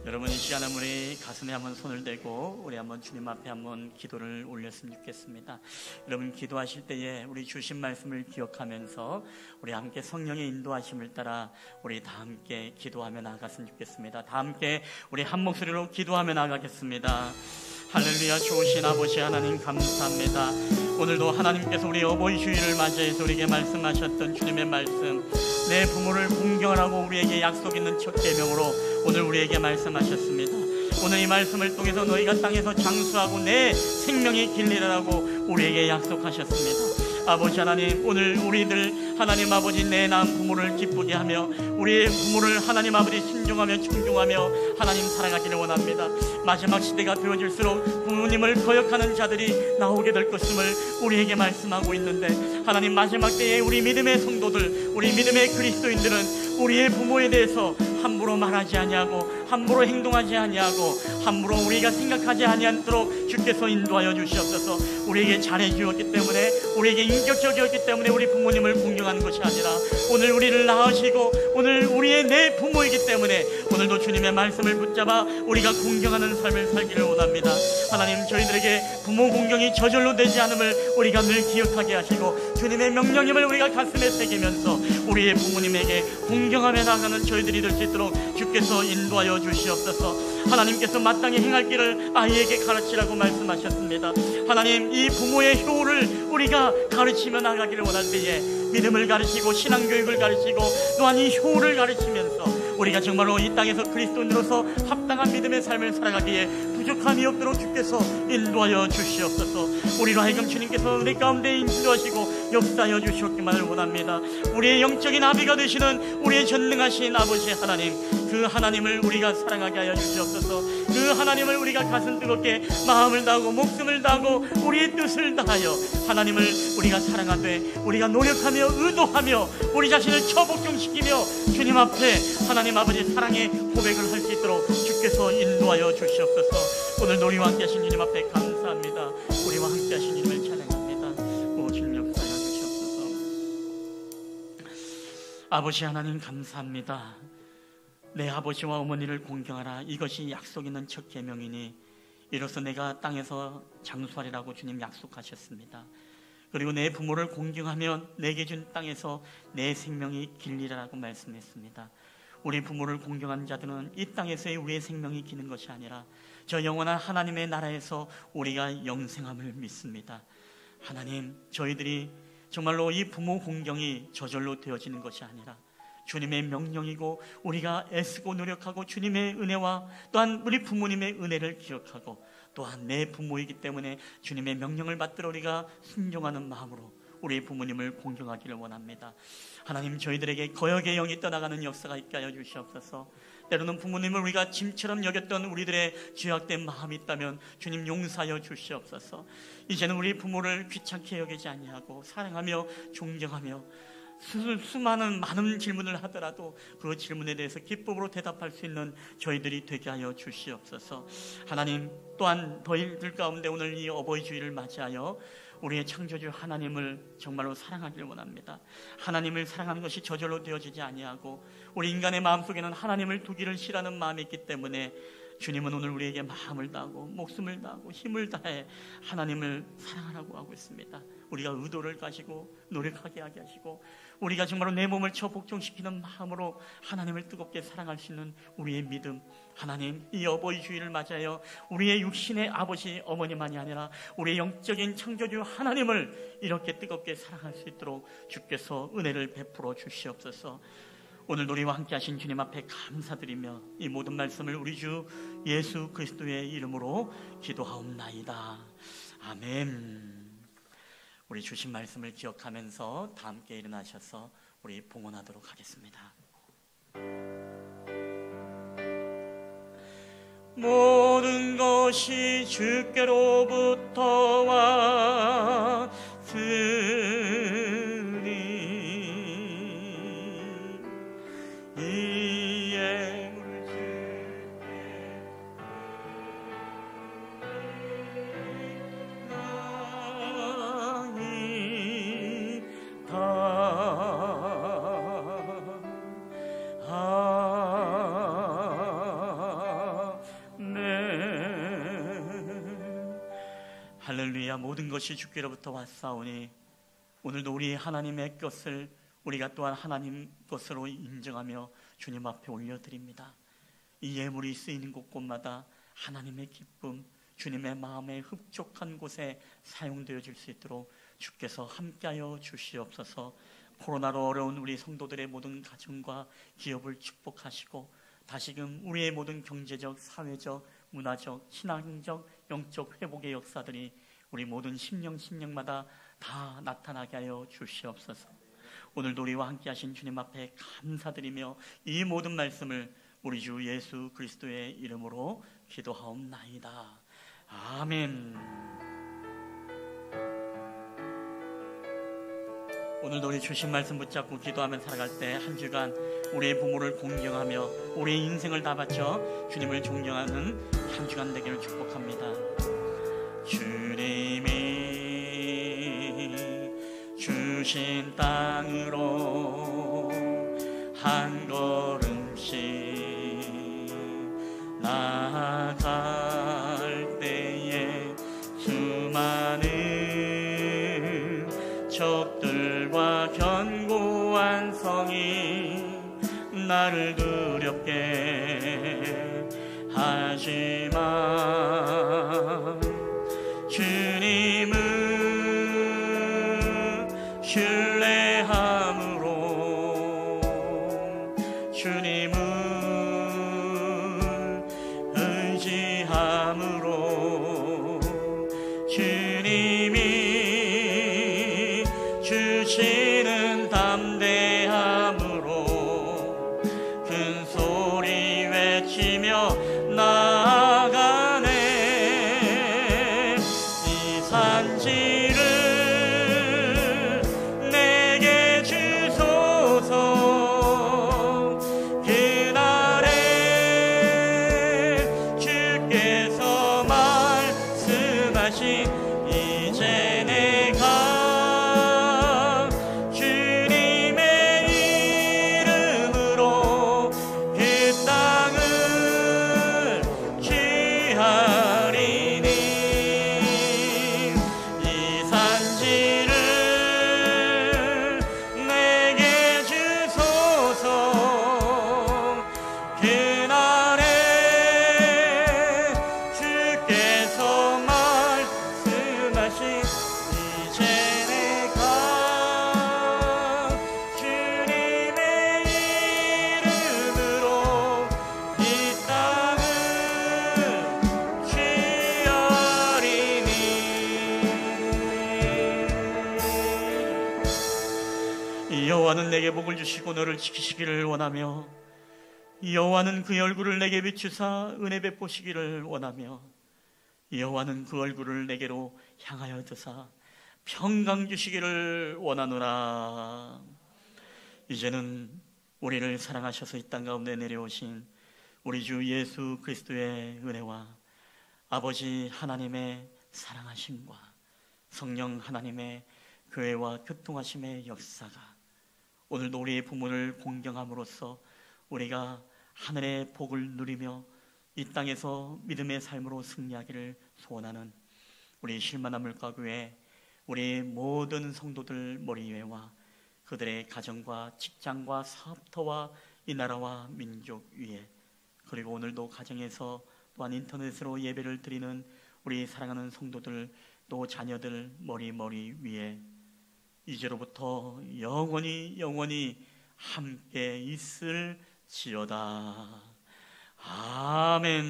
여러분 이 시간에 우리 가슴에 한번 손을 대고 우리 한번 주님 앞에 한번 기도를 올렸으면 좋겠습니다. 여러분 기도하실 때에 우리 주신 말씀을 기억하면서 우리 함께 성령의 인도하심을 따라 우리 다 함께 기도하며 나아갔으면 좋겠습니다. 다 함께 우리 한 목소리로 기도하며 나아가겠습니다. 할렐루야. 좋으신 아버지 하나님 감사합니다. 오늘도 하나님께서 우리 어버이 주일을 맞이해서 우리에게 말씀하셨던 주님의 말씀 내 부모를 공경하라고 우리에게 약속 있는 첫 계명으로 오늘 우리에게 말씀하셨습니다. 오늘 이 말씀을 통해서 너희가 땅에서 장수하고 내 생명의 길리라고 우리에게 약속하셨습니다. 아버지 하나님, 오늘 우리들 하나님 아버지 내 낳은 부모를 기쁘게 하며 우리의 부모를 하나님 아버지 순종하며 존중하며 하나님 사랑하기를 원합니다. 마지막 시대가 되어질수록 부모님을 거역하는 자들이 나오게 될 것임을 우리에게 말씀하고 있는데, 하나님 마지막 때에 우리 믿음의 성도들, 우리 믿음의 그리스도인들은 우리의 부모에 대해서 함부로 말하지 아니하고 함부로 행동하지 아니하고 함부로 우리가 생각하지 아니하도록 주께서 인도하여 주시옵소서. 우리에게 잘해 주었기 때문에, 우리에게 인격적이었기 때문에 우리 부모님을 공경하는 것이 아니라, 오늘 우리를 낳으시고 오늘 우리의 내 부모이기 때문에 오늘도 주님의 말씀을 붙잡아 우리가 공경하는 삶을 살기를 원합니다. 하나님, 저희들에게 부모 공경이 저절로 되지 않음을 우리가 늘 기억하게 하시고 주님의 명령임을 우리가 가슴에 새기면서 우리의 부모님에게 공경하며 나가는 저희들이 될 수 있도록 주께서 인도하여 주시옵소서. 하나님께서 마땅히 행할 길을 아이에게 가르치라고 말씀하셨습니다. 하나님, 이 부모의 효를 우리가 가르치며 나가기를 원할 때에 믿음을 가르치고 신앙교육을 가르치고 또한 이 효를 가르치면서 우리가 정말로 이 땅에서 그리스도인으로서 합당한 믿음의 삶을 살아가기에 부족함이 없도록 주께서 인도하여 주시옵소서. 우리로 하여금 주님께서 은혜 가운데 인도하시고 역사하여 주시옵기만을 원합니다. 우리의 영적인 아비가 되시는 우리의 전능하신 아버지 하나님, 그 하나님을 우리가 사랑하게 하여 주시옵소서. 그 하나님을 우리가 가슴 뜨겁게 마음을 다하고 목숨을 다하고 우리의 뜻을 다하여 하나님을 우리가 사랑하되 우리가 노력하며 의도하며 우리 자신을 처복종시키며 주님 앞에 하나님 아버지 사랑의 고백을 할 수 있도록 주께서 인도하여 주시옵소서. 오늘 우리와 함께 하신 주님 앞에 감사합니다. 우리와 함께 하신 주님을 찬양합니다. 오 주님 역사하여 주시옵소서. 아버지 하나님 감사합니다. 내 아버지와 어머니를 공경하라, 이것이 약속 있는 첫 계명이니 이로써 내가 땅에서 장수하리라고 주님 약속하셨습니다. 그리고 내 부모를 공경하면 내게 준 땅에서 내 생명이 길리라고 말씀했습니다. 우리 부모를 공경하는 자들은 이 땅에서의 우리의 생명이 기는 것이 아니라 저 영원한 하나님의 나라에서 우리가 영생함을 믿습니다. 하나님, 저희들이 정말로 이 부모 공경이 저절로 되어지는 것이 아니라 주님의 명령이고 우리가 애쓰고 노력하고 주님의 은혜와 또한 우리 부모님의 은혜를 기억하고 또한 내 부모이기 때문에 주님의 명령을 받들어 우리가 순종하는 마음으로 우리 부모님을 공경하기를 원합니다. 하나님, 저희들에게 거역의 영이 떠나가는 역사가 있게 하여 주시옵소서. 때로는 부모님을 우리가 짐처럼 여겼던 우리들의 죄악된 마음이 있다면 주님 용서하여 주시옵소서. 이제는 우리 부모를 귀찮게 여기지 아니하고 사랑하며 존경하며 많은 질문을 하더라도 그 질문에 대해서 기쁨으로 대답할 수 있는 저희들이 되게 하여 주시옵소서. 하나님, 또한 너희들 가운데 오늘 이 어버이 주일을 맞이하여 우리의 창조주 하나님을 정말로 사랑하기를 원합니다. 하나님을 사랑하는 것이 저절로 되어지지 아니하고 우리 인간의 마음속에는 하나님을 두기를 싫어하는 마음이 있기 때문에 주님은 오늘 우리에게 마음을 다하고 목숨을 다하고 힘을 다해 하나님을 사랑하라고 하고 있습니다. 우리가 의도를 가지고 노력하게 하게 하시고 우리가 정말로 내 몸을 처복종시키는 마음으로 하나님을 뜨겁게 사랑할 수 있는 우리의 믿음, 하나님, 이 어버이 주일을 맞이하여 우리의 육신의 아버지 어머니만이 아니라 우리의 영적인 창조주 하나님을 이렇게 뜨겁게 사랑할 수 있도록 주께서 은혜를 베풀어 주시옵소서. 오늘 우리와 함께 하신 주님 앞에 감사드리며 이 모든 말씀을 우리 주 예수 그리스도의 이름으로 기도하옵나이다. 아멘. 우리 주신 말씀을 기억하면서 다 함께 일어나셔서 우리 봉헌하도록 하겠습니다. 모든 것이 주께로부터 왔으니 이에 할렐루야. 모든 것이 주께로부터 왔사오니 오늘도 우리 하나님의 것을 우리가 또한 하나님 것으로 인정하며 주님 앞에 올려드립니다. 이 예물이 쓰이는 곳곳마다 하나님의 기쁨, 주님의 마음에 흡족한 곳에 사용되어질 수 있도록 주께서 함께하여 주시옵소서. 코로나로 어려운 우리 성도들의 모든 가정과 기업을 축복하시고 다시금 우리의 모든 경제적, 사회적, 문화적, 신앙적, 영적 회복의 역사들이 우리 모든 심령마다 다 나타나게 하여 주시옵소서. 오늘도 우리와 함께 하신 주님 앞에 감사드리며 이 모든 말씀을 우리 주 예수 그리스도의 이름으로 기도하옵나이다. 아멘. 오늘도 우리 주신 말씀 붙잡고 기도하며 살아갈 때 한 주간 우리의 부모를 공경하며 우리의 인생을 다 바쳐 주님을 존경하는 한 주간 되기를 축복합니다. 주님이 주신 땅으로 한 걸음씩 나아갈 때에 수많은 적들과 견고한 성이 나를 두렵게 하지만 주님은 신뢰함으로 주님은 의지함으로 주님이 주시는 담대함으로 큰 소리 외치며 나아가네. 이 산지를 내게 주소서. 그날에 주께서 말씀하신 이제 내가 주님의 이름으로 그 땅을 취하리니. 이 산지를 내게 주소서. 그날에 주께서 말씀하신 이제 내가 주님의 이름으로 이 땅을 취하리니. 여호와는 내게 복을 주시고 너를 지키시기를 원하며 여호와는 그 얼굴을 내게 비추사 은혜 베푸시기를 원하며 여호와는 그 얼굴을 내게로 향하여 드사 평강 주시기를 원하노라. 이제는 우리를 사랑하셔서 이 땅 가운데 내려오신 우리 주 예수 그리스도의 은혜와 아버지 하나님의 사랑하심과 성령 하나님의 교회와 교통하심의 역사가 오늘도 우리의 부모를 공경함으로써 우리가 하늘의 복을 누리며 이 땅에서 믿음의 삶으로 승리하기를 소원하는 우리 실만한 물가교회 우리 모든 성도들 머리 위에와 그들의 가정과 직장과 사업터와 이 나라와 민족 위에, 그리고 오늘도 가정에서 또한 인터넷으로 예배를 드리는 우리 사랑하는 성도들 또 자녀들 머리 위에 이제로부터 영원히 함께 있을지어다. 아멘.